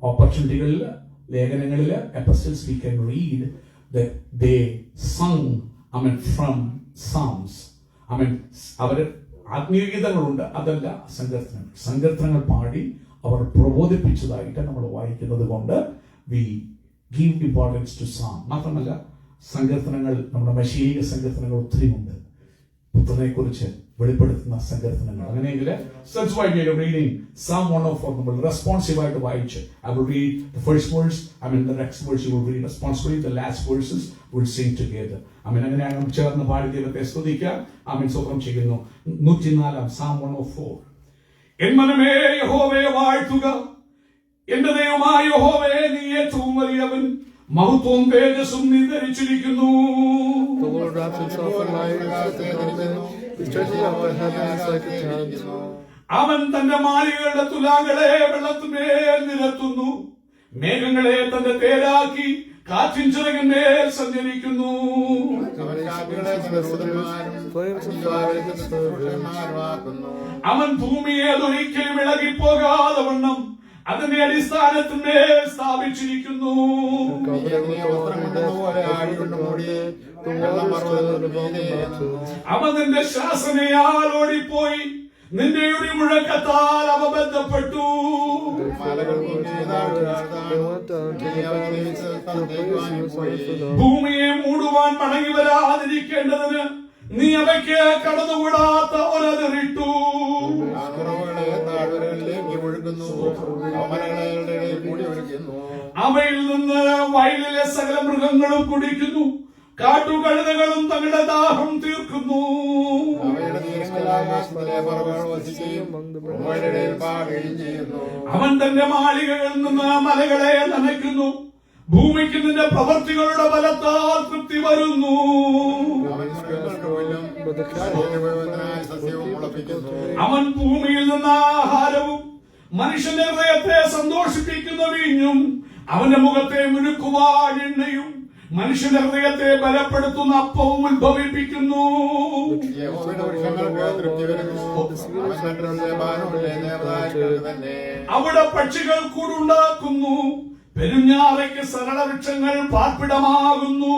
ഓപ്പർച്യൂണിറ്റികളിൽ, ലേഖനങ്ങളിൽ, epistles we can read that they sung from psalms. അവർ ആത്മീയ ഗീതങ്ങളുണ്ട്, അതല്ല സങ്കീർത്തനങ്ങൾ പാടി അവർ പ്രബോധിപ്പിച്ചതായിട്ട് നമ്മൾ വായിക്കുന്നത് കൊണ്ട് we give importance to psalm. മാത്രമല്ല സങ്കീർത്തനങ്ങൾ, നമ്മുടെ മശീക സങ്കീർത്തനങ്ങൾ ഒത്തിരി ഉണ്ട്, പുത്രനെ കുറിച്ച് വെളിപ്പെടുത്തുന്ന സങ്കീർത്തനങ്ങൾ. അങ്ങനെയെങ്കിൽ റീഡിംഗ് Psalm 104 നമ്മൾ റെസ്പോൺസീവ് ആയിട്ട് വായിച്ച് I will read the first verse, the next verse you will read responsibly, the last verses we'll sing together. അങ്ങനെ നമ്മൾ ചേർന്ന് പാടി ദൈവത്തെ സ്തുതിക്കാം. സ്തോത്രം ചെയ്യുന്നു. 104 Psalm 104. എൻ മനമേ യഹോവയെ വാഴ്ത്തുക, എന്റെ ദൈവമായ യഹോവേ, നീ ഏറ്റവും വലിയവൻ, മഹത്വവും തേജസ്സും നീ ധരിച്ചിരിക്കുന്നു. അവൻ തന്റെ മാളികകളുടെ തുലാകളെ വെള്ളത്തിന്മേൽ നിരത്തുന്നു, മേഘങ്ങളെ തന്റെ തേരാക്കി കാറ്റിൻ ചിറകിന്മേൽ സഞ്ചരിക്കുന്നു. അവൻ ഭൂമിയെ അതൊരിക്കലും ഇളകിപ്പോകാതെ വണ്ണം അതിന്റെ അടിസ്ഥാനത്തിന്മേൽ സ്ഥാപിച്ചിരിക്കുന്നു. അവൻ നിന്റെ ശാസനയാൽ ഓടിപ്പോയി, നിന്റെ മുഴക്കത്താൽ അവ ബന്ധപ്പെട്ടു. ഭൂമിയെ മൂടുവാൻ മടങ്ങി വരാതിരിക്കേണ്ടതിന് നീ അവയ്ക്ക് കടന്നുകൂടാത്ത ഒരതിറിട്ടു. അവയിൽ നിന്ന് വയലിലെ സകല മൃഗങ്ങളും കുടിക്കുന്നു, കാട്ടുകഴുതകളും തങ്ങളുടെ ദാഹം തീർക്കുന്നു. അവൻ തന്റെ മാളികകളിൽ നിന്ന് മലകളെ നനയ്ക്കുന്നു, ഭൂമിക്ക് നിന്റെ പ്രവൃത്തികളുടെ ബലത്താൽ തൃപ്തി വരുന്നു. അവൻ ഭൂമിയിൽ നിന്ന് ആഹാരവും മനുഷ്യന്റെ ഹൃദയത്തെ സന്തോഷിപ്പിക്കുന്ന വീഞ്ഞും അവന്റെ മുഖത്തെ മിനുക്കുവാൻ എണ്ണയും മനുഷ്യന്റെ ഹൃദയത്തെ ബലപ്പെടുത്തുന്ന അപ്പവും ഉത്ഭവിപ്പിക്കുന്നു. അവിടെ പക്ഷികൾ കൂടുണ്ടാക്കുന്നു, പെരുഞ്ഞാറയ്ക്ക് സരള വൃക്ഷങ്ങൾ പാർപ്പിടമാകുന്നു.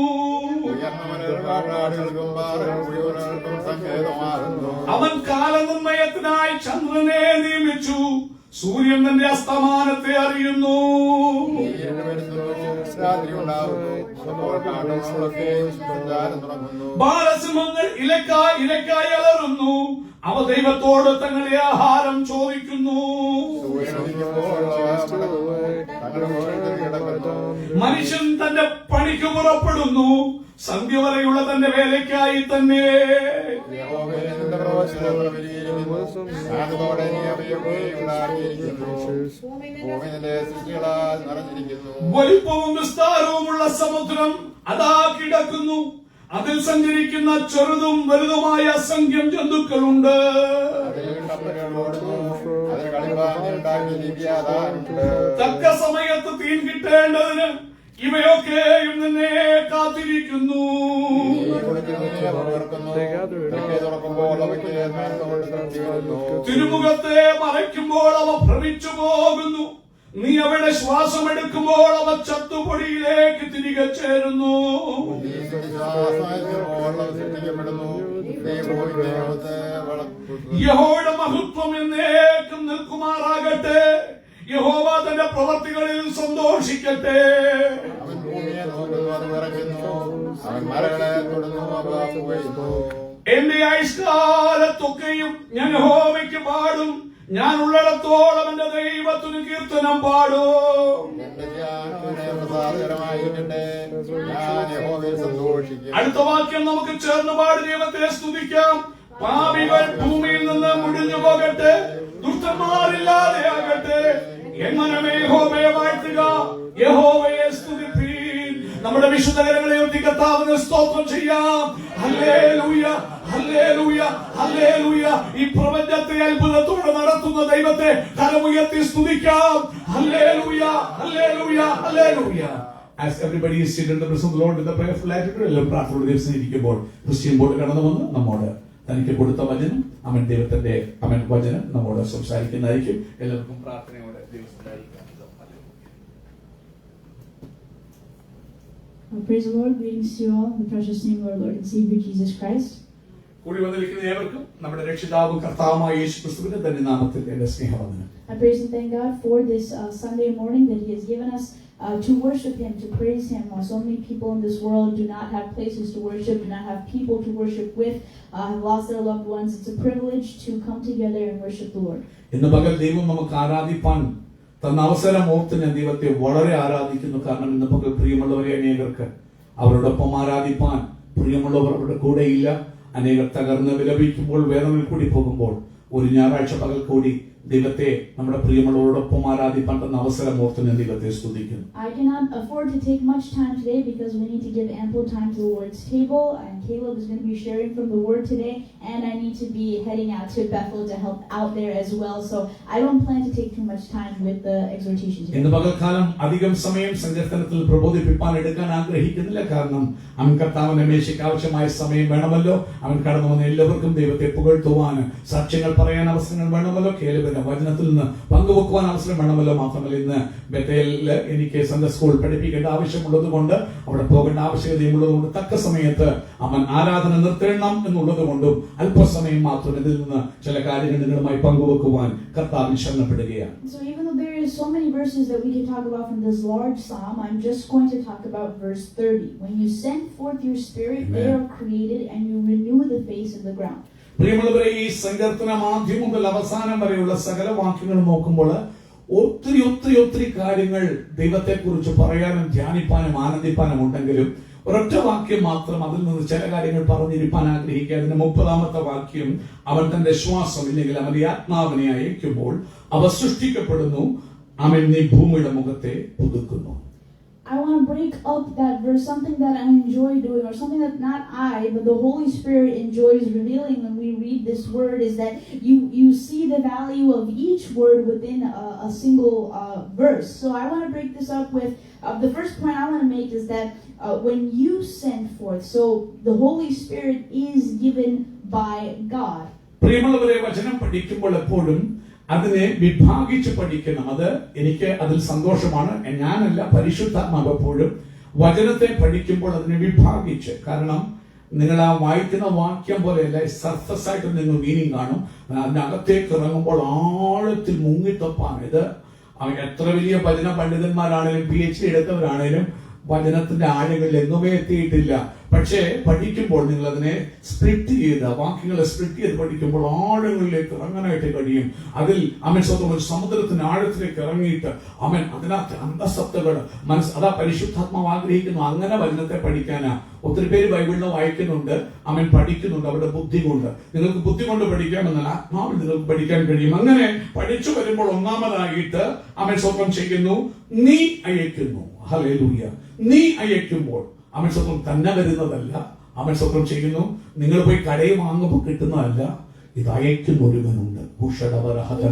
അവൻ കാലനിർണയത്തിനായി ചന്ദ്രനെ നിയമിച്ചു, സൂര്യൻ തന്റെ അസ്തമാനത്തെ അറിയുന്നു. ബാലസിംഹങ്ങൾ ഇലക്കായി അലറുന്നു, അവ ദൈവത്തോട് തങ്ങളുടെ ആഹാരം ചോദിക്കുന്നു. മനുഷ്യൻ തന്റെ പണിക്ക് പുറപ്പെടുന്നു, സന്ധ്യ വരെയുള്ള തന്റെ വേലയ്ക്കായി തന്നെ. വലിപ്പവും വിസ്താരവുമുള്ള സമുദ്രം അതാ കിടക്കുന്നു, അതിൽ സഞ്ചരിക്കുന്ന ചെറുതും വലുതുമായ അസംഖ്യം ജന്തുക്കളുണ്ട്. തക്ക സമയത്ത് തീൻ കിട്ടേണ്ടതിന് ഇവയൊക്കെയും നിന്നെ കാത്തിരിക്കുന്നു. തിരുമുഖത്തെ മറയ്ക്കുമ്പോൾ അവ ഭ്രമിച്ചു പോകുന്നു, നീ അവയുടെ ശ്വാസം എടുക്കുമ്പോൾ അവ ചത്തുപൊടിയിലേക്ക് തിരികെ ചേരുന്നു. യഹോവയുടെ മഹത്വം എന്നേക്കും നിൽക്കുമാറാകട്ടെ, യഹോവ തന്റെ പ്രവർത്തികളിൽ സന്തോഷിക്കട്ടെ. എന്റെ ആയുഷ്കാലത്തൊക്കെയും ഞാൻ യഹോവയ്ക്ക് പാടും, ഞാൻ ഉള്ളിടത്തോളം എന്റെ ദൈവത്തിന് കീർത്തനം പാടും. അടുത്ത വാക്യം നമുക്ക് ചേർന്ന് പാടി ദൈവത്തെ സ്തുതിക്കാം. പാപികൾ ഭൂമിയിൽ നിന്ന് മുടിഞ്ഞു പോകട്ടെ, ദുഷ്ടന്മാരില്ലാതെയാകട്ടെ. എൻ മനമേ യഹോവയെ വാഴ്ത്തുക, യഹോവയെ സ്തുതിപ്പീൻ. നമ്മുടെ വിശുദ്ധകരങ്ങളെ ഉയർത്തി കർത്താവിന് സ്തോത്രം ചെയ്യാം. Hallelujah, hallelujah, hallelujah. ഈ പ്രപഞ്ചത്തെ അത്ഭുതത്തോടെ നടത്തുന്ന ദൈവത്തെ കരമുയർത്തി സ്തുതിക്കാം. Hallelujah, hallelujah, hallelujah. As everybody is seated in the presence of the Lord with the prayerful attitude, എല്ലാവരും പ്രാർത്ഥനയോടെ ദൈവസന്നിധിയിരിക്കുമ്പോൾ ക്രിസ്ത്യൻ ബോർഡ് കടന്നു വന്ന് നമ്മോട് തനിക്ക് കൊടുത്ത വചനം, ദൈവത്തിന്റെ വചനം നമ്മോട് സംസാരിക്കുന്നതായിരിക്കും. എല്ലാവർക്കും പ്രാർത്ഥനയോടെ ദൈവസന്നിധിയിരിക്കാം. Praise the Lord. Greetings to you all in the precious name of our Lord and Savior Jesus Christ. കൂടി വന്നിരിക്കുന്ന ഏവർക്കും നമ്മുടെ രക്ഷിതാവും കർത്താവുമായ യേശു ക്രിസ്തുവിന്റെ തന്നെ നാമത്തിൽ എന്റെ സ്നേഹവന്ദനം. I praise and thank God for this Sunday morning that He has given us to worship Him, to praise Him. So many people in this world do not have places to worship, do not have people to worship with, have lost their loved ones. It's a privilege to come together and worship the Lord. ഇന്ന് പകൽ ദൈവം നമുക്ക് ആരാധിപ്പാൻ തന്ന അവസരം ഓർത്ത് ഞാൻ ദൈവത്തെ വളരെ ആരാധിക്കുന്നു. കാരണം ഇന്ന് പകൽ പ്രിയമുള്ളവരെ അനേകർക്ക് അവരോടൊപ്പം ആരാധിപ്പാൻ പ്രിയമുള്ളവർ അവരുടെ കൂടെയില്ല. അനേകർ തകർന്ന് വിലപിക്കുമ്പോൾ വേദനയിൽ കൂടി പോകുമ്പോൾ ഒരു ഞായറാഴ്ച പകൽ കൂടി ദൈവത്തെ നമ്മുടെ പ്രിയമുള്ളവരോടൊപ്പം ആരാധിപ്പാൻ തന്ന അവസരം ഓർത്ത് ഞാൻ ദൈവത്തെ സ്തുതിക്കുന്നു. I cannot afford to take much time today because we need to give ample time to the Lord's table, and Caleb is going to be sharing from the Word today, and I need to be heading out to Bethel to help out there as well. So I don't plan to take too much time with the exhortation today. ഇന്ന് പകൽക്കാലം അധികം സമയം സങ്കീർത്തനത്തിൽ പ്രബോധിപ്പിക്കാൻ എടുക്കാൻ ആഗ്രഹിക്കുന്നില്ല. കാരണം അവൻ കർത്താവിന്റെ മേശയ്ക്ക് ആവശ്യമായ സമയം വേണമല്ലോ. അവൻ കടന്നു വന്ന എല്ലാവർക്കും ദൈവത്തെ പുകഴ്ത്തുവാൻ സാക്ഷ്യങ്ങൾ പറയാൻ അവസരങ്ങൾ വേണമല്ലോ. കേലബിന് വചനത്തിൽ നിന്ന് പങ്കുവെക്കുവാൻ അവസരം വേണമല്ലോ. മാത്രമല്ല ഇന്ന് ബത്തേലിൽ എനിക്ക് സൺഡേ സ്കൂൾ പഠിപ്പിക്കേണ്ട ആവശ്യമുള്ളത് കൊണ്ട് അവിടെ പോകേണ്ട ആവശ്യകതയുമുള്ളത് കൊണ്ട് തക്ക സമയത്ത് അവൻ ആരാധന നിർത്തണം എന്നുള്ളത് കൊണ്ടും അല്പസമയം മാത്രം ഇതിൽ നിന്ന് ചില കാര്യങ്ങൾ നിങ്ങളുമായി പങ്കുവെക്കുവാൻ കർത്താവിൽ ശരണപ്പെടുകയാണ്. So even though there is so many verses that we can talk about from this large psalm, I'm just going to talk about verse 30. When you send forth your spirit, Amen. They are created and you renew the face of the ground. പ്രിയമുള്ളവരെ, ഈ സങ്കീർത്തനം ആദ്യം മുതൽ അവസാനം വരെയുള്ള സകല വാക്യങ്ങൾ നോക്കുമ്പോൾ ഒത്തിരി ഒത്തിരി ഒത്തിരി കാര്യങ്ങൾ ദൈവത്തെ കുറിച്ച് പറയാനും ധ്യാനിപ്പാനും ആനന്ദിപ്പാനും ഉണ്ടെങ്കിലും ഒരൊറ്റ വാക്യം മാത്രം അതിൽ നിന്ന് ചില കാര്യങ്ങൾ പറഞ്ഞിരിപ്പാൻ ആഗ്രഹിക്കുക. അതിന്റെ 30ാമത്തെ വാക്യം, അവൻ തന്റെ ശ്വാസം ഇല്ലെങ്കിൽ അവന്റെ ആത്മാവിനെ അയക്കുമ്പോൾ അവ സൃഷ്ടിക്കപ്പെടുന്നു, അവൻ നീ ഭൂമിയുടെ മുഖത്തെ പുതുക്കുന്നു. I want to break up that verse, something that I enjoy doing, or something that not I, but the Holy Spirit enjoys revealing when we read this word, is that you see the value of each word within a single verse. So I want to break this up with, the first point I want to make is that when you send forth, so the Holy Spirit is given by God. പ്രിയമുള്ളവരെ, വചനം പഠിക്കുമ്പോൾ എപ്പോഴും അതിനെ വിഭാഗിച്ച് പഠിക്കണം. അത് എനിക്ക് അതിൽ സന്തോഷമാണ്. ഞാനല്ല, പരിശുദ്ധാത്മാവ് എപ്പോഴും വചനത്തെ പഠിക്കുമ്പോൾ അതിനെ വിഭാഗിച്ച്. കാരണം നിങ്ങൾ ആ വായിക്കുന്ന വാക്യം പോലെയല്ല സർഫസ് ആയിട്ട് നിങ്ങൾ മീനിങ് കാണും. അതിനകത്തേക്ക് ഇറങ്ങുമ്പോൾ ആഴത്തിൽ മുങ്ങിത്തപ്പാണ്. ഇത് എത്ര വലിയ വചന പണ്ഡിതന്മാരാണേലും PhD എടുത്തവരാണേലും വചനത്തിന്റെ ആഴങ്ങളിൽ എങ്ങുമേ എത്തിയിട്ടില്ല. പക്ഷേ പഠിക്കുമ്പോൾ നിങ്ങൾ അതിനെ സ്പ്ലിറ്റ് ചെയ്ത് വാക്യങ്ങളെ സ്പ്ലിറ്റ് ചെയ്ത് പഠിക്കുമ്പോൾ ആഴങ്ങളിലേക്ക് ഇറങ്ങാനായിട്ട് കഴിയും. അതിൽ അവൻ സ്വന്തം ഒരു സമുദ്രത്തിന് ആഴത്തിലേക്ക് ഇറങ്ങിയിട്ട് അവൻ അതിനകത്ത് അന്തസത്തകൾ അതാ പരിശുദ്ധാത്മാവ് ആഗ്രഹിക്കുന്നു. അങ്ങനെ വചനത്തെ പഠിക്കാനാ. ഒത്തിരി പേര് ബൈബിളിനെ വായിക്കുന്നുണ്ട്, അവൻ പഠിക്കുന്നുണ്ട് അവരുടെ ബുദ്ധി കൊണ്ട്. നിങ്ങൾക്ക് ബുദ്ധി കൊണ്ട് പഠിക്കാമെന്നാൽ ആത്മാവിൽ നിങ്ങൾക്ക് പഠിക്കാൻ കഴിയും. അങ്ങനെ പഠിച്ചു വരുമ്പോൾ ഒന്നാമതായിട്ട് അവൻ സ്വന്തം ചെയ്യുന്നു, നീ അയക്കുന്നു. ഹല്ലേലൂയ. നീ അയക്കുമ്പോൾ അവൻ സ്വന്തം തന്നെ വരുന്നതല്ല, അവൻ സ്വന്തം ചെയ്യുന്നു. നിങ്ങൾ പോയി കടയിൽ വാങ്ങുമ്പോൾ കിട്ടുന്നതല്ല, ഇത് അയക്കുന്ന ഒരുവനുണ്ട്. It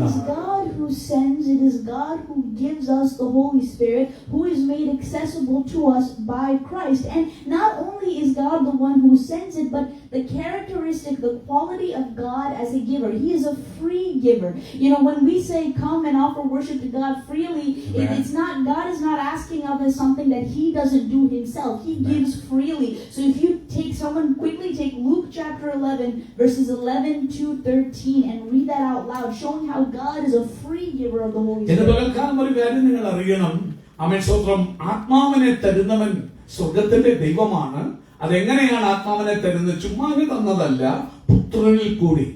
is God who sends, it is God who gives us the Holy Spirit, who is made accessible to us by Christ. And not only is God the one who sends it, but the characteristic, the quality of God as a giver. He is a free giver. You know, when we say come and offer worship to God freely, it's not, God is not asking of us something that He doesn't do Himself. He gives freely. So if you quickly take Luke chapter 11 verses 11 to 13 and read that out loud, showing how God is a free giver of the Holy Spirit. ഒരു കാര്യം നിങ്ങൾ അറിയണം, അവൻ സ്വന്തം ആത്മാവിനെ തരുന്നവൻ സ്വർഗത്തിന്റെ ദൈവമാണ്. അതെങ്ങനെയാണ് ആത്മാവിനെ തരുന്നത്? ചുമ്മാ തന്നതല്ല, പുത്രനിൽ കൂടി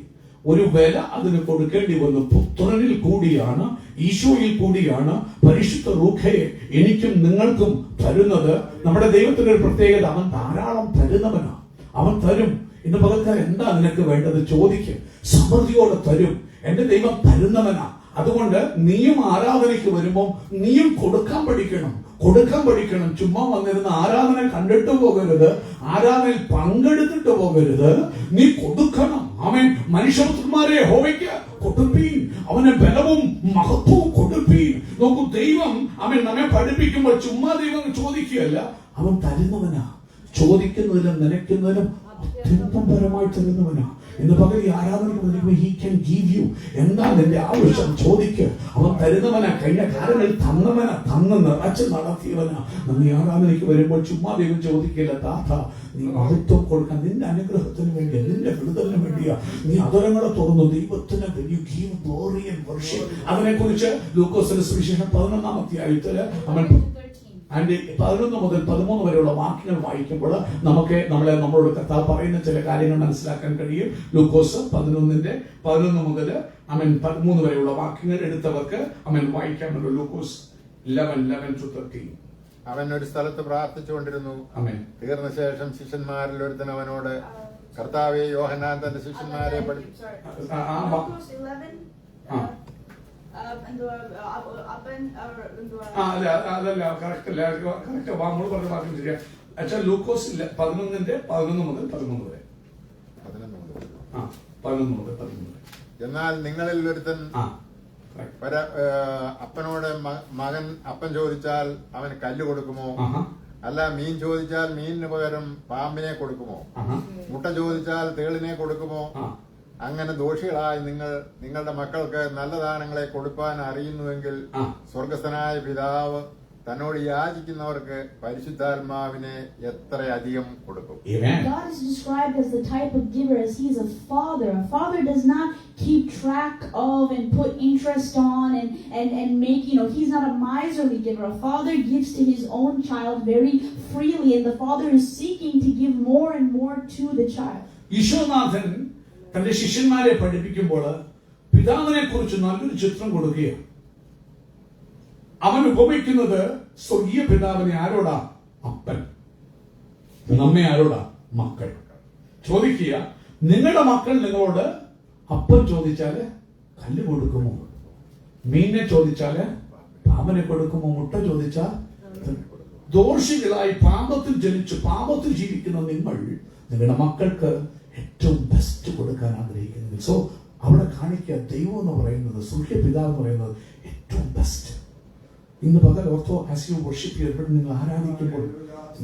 ഒരു വില അതിന് കൊടുക്കേണ്ടി വന്നു. പുത്രനിൽ കൂടിയാണ്, ഈശോയിൽ കൂടിയാണ് പരിശുദ്ധ റൂഹയെ എനിക്കും നിങ്ങൾക്കും തരുന്നത്. നമ്മുടെ ദൈവത്തിന്റെ ഒരു പ്രത്യേകത, അവൻ ധാരാളം തരുന്നവനാണ്. അവൻ തരും. ഇന്ന് പകൽക്കാലം എന്താ നിനക്ക് വേണ്ടത് ചോദിക്കും, സമൃദ്ധിയോടെ തരും. എന്റെ ദൈവം തരുന്നവനാ. അതുകൊണ്ട് നീയും ആരാധനയ്ക്ക് വരുമ്പോൾ നീയും കൊടുക്കാൻ പഠിക്കണം. ചുമ്മാ വന്നിരുന്ന ആരാധന കണ്ടിട്ട് പോകരുത്, ആരാധനയിൽ പങ്കെടുത്തിട്ട് പോകരുത്. നീ കൊടുക്കണം. അവൻ മനുഷ്യപുത്രന്മാരെ ഹോവയ്ക്ക് കൊടുപ്പീൻ, അവന് ബലവും മഹത്വവും കൊടുപ്പീൻ. നോക്കൂ, ദൈവം അവൻ നമ്മെ പഠിപ്പിക്കുമ്പോൾ ചുമ്മാ ദൈവം ചോദിക്കുകയല്ല, അവൻ തരുന്നവനാ. ചോദിക്കുന്നതിലും നനയ്ക്കുന്നതിലും അത്യന്തം പരമായി തരുന്നവനാ. ഇന്ന് പകൽ ഈ ആരാധന ഹി ക്യാൻ ഗീവ് യു. എന്താ നിന്റെ ആവശ്യം ചോദിക്ക്. അവൻ തരുന്നവനാ, കഴിഞ്ഞ കാലങ്ങളിൽ തന്നവനാ, തന്ന് നിറച്ച് നടത്തിയവനാ. നീ ആരാധനയ്ക്ക് വരുമ്പോൾ ചുമ്മാ ദൈവം ചോദിക്കില്ല, താത്ത നീ മഹത്വം കൊടുക്കാൻ, നിന്റെ അനുഗ്രഹത്തിന് വേണ്ടി, നിന്റെ വിടുതലിന് വേണ്ടിയാ. നീ അതരങ്ങളെ തുറന്നു ദൈവത്തിന് അതിനെ കുറിച്ച് ലൂക്കോസിന്റെ സുവിശേഷം 11-ാം അധ്യായത്തില് അവൻ 11 മുതൽ 13 വരെയുള്ള വാക്യങ്ങൾ വായിക്കുമ്പോൾ നമ്മളോട് കർത്താവ് പറയുന്ന ചില കാര്യങ്ങൾ മനസ്സിലാക്കാൻ കഴിയും. ലൂക്കോസ് 11 മുതൽ 13 വരെയുള്ള വാക്യങ്ങൾ എടുത്തവർക്ക് വായിക്കാമല്ലോ. ലൂക്കോസ് 11:11-13. അവൻ ഒരു സ്ഥലത്ത് പ്രാർത്ഥിച്ചുകൊണ്ടിരുന്നു. തീർന്ന ശേഷം ശിഷ്യന്മാരിൽ ഒരുത്തൻ അവനോട്, കർത്താവേ, യോഹന്നാൻ തന്റെ ശിഷ്യന്മാരെ ലൂക്കോസ് 11 മുതൽ 13 വരെ. എന്നാൽ നിങ്ങളിൽ ഒരുത്തൻ അപ്പനോട് മകൻ അപ്പം ചോദിച്ചാൽ അവന് കല്ല് കൊടുക്കുമോ? അല്ല, മീൻ ചോദിച്ചാൽ മീനിന് പകരം പാമ്പിനെ കൊടുക്കുമോ? മുട്ട ചോദിച്ചാൽ തേളിനെ കൊടുക്കുമോ? അങ്ങനെ ദോഷികളായി നിങ്ങളുടെ മക്കൾക്ക് നല്ല ദാനങ്ങളെ കൊടുക്കാൻ അറിയുന്നുവെങ്കിൽ സ്വർഗസ്ഥനായ പിതാവ് തന്നോട് യാചിക്കുന്നവർക്ക് പരിശുദ്ധാത്മാവിനെ എത്രയധികം കൊടുക്കും. God is described as the type of giver as he is a father. A father does not keep track of and put interest on and make, he's not a miserly giver. A father gives to his own child very freely, and the father is seeking to give more and more to the child. ഈശോനാഥൻ തന്റെ ശിഷ്യന്മാരെ പഠിപ്പിക്കുമ്പോൾ പിതാവിനെ കുറിച്ച് നല്ലൊരു ചിത്രം കൊടുക്കുകയാണ്. അവൻ ഉപമിക്കുന്നത് സ്വർഗീയ പിതാവിനെ ആരോടാ? അപ്പൻ. നമ്മെ ആരോടാ? മക്കൾ. ചോദിക്കുക, നിങ്ങളുടെ മക്കൾ നിങ്ങളോട് അപ്പം ചോദിച്ചാല് കല്ല് കൊടുക്കുമോ? മീനിനെ ചോദിച്ചാല് പാമ്പനെ കൊടുക്കുമോ? മുട്ട ചോദിച്ചാൽ? ദോഷികളായി പാപത്തിൽ ജനിച്ച് പാപത്തിൽ ജീവിക്കുന്ന നിങ്ങളുടെ മക്കൾക്ക് ഏറ്റവും ബെസ്റ്റ് കൊടുക്കാൻ ആഗ്രഹിക്കുന്നത്. സോ അവിടെ കാണിക്കുക, ദൈവം എന്ന് പറയുന്നത്, സ്വർഗീയ പിതാവ് എന്ന് പറയുന്നത് ഏറ്റവും ബെസ്റ്റ്. ഇന്ന് പകൽ ഓർത്തോ, ആസ് യു വർഷിപ്പ് എവിടെ നിങ്ങൾ ആരാധിക്കുമ്പോൾ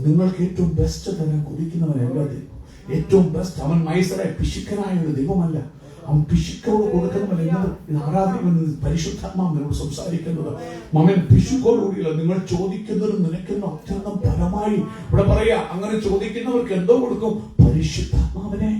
നിങ്ങൾക്ക് ഏറ്റവും ബെസ്റ്റ് തരാൻ കൊതിക്കുന്നവനല്ല ദൈവം. ഏറ്റവും ബെസ്റ്റ്. അവൻ മൈസറായ പിശുക്കനായ ഒരു ദൈവമല്ല. അവൻ പിശുക്കോട് കൊടുക്കുന്നവൻ. ആരാധിക്കുന്നത് പരിശുദ്ധാത്മാവിനോട് സംസാരിക്കുന്നത്. അവൻ പിശുക്കോടുകൂടിയല്ല. നിങ്ങൾ ചോദിക്കുന്നതും നിനക്കുന്ന അത്യന്തം ഫലമായി ഇവിടെ പറയാ, അങ്ങനെ ചോദിക്കുന്നവർക്ക് എന്തോ കൊടുക്കും? പരിശുദ്ധാത്മാവിനെ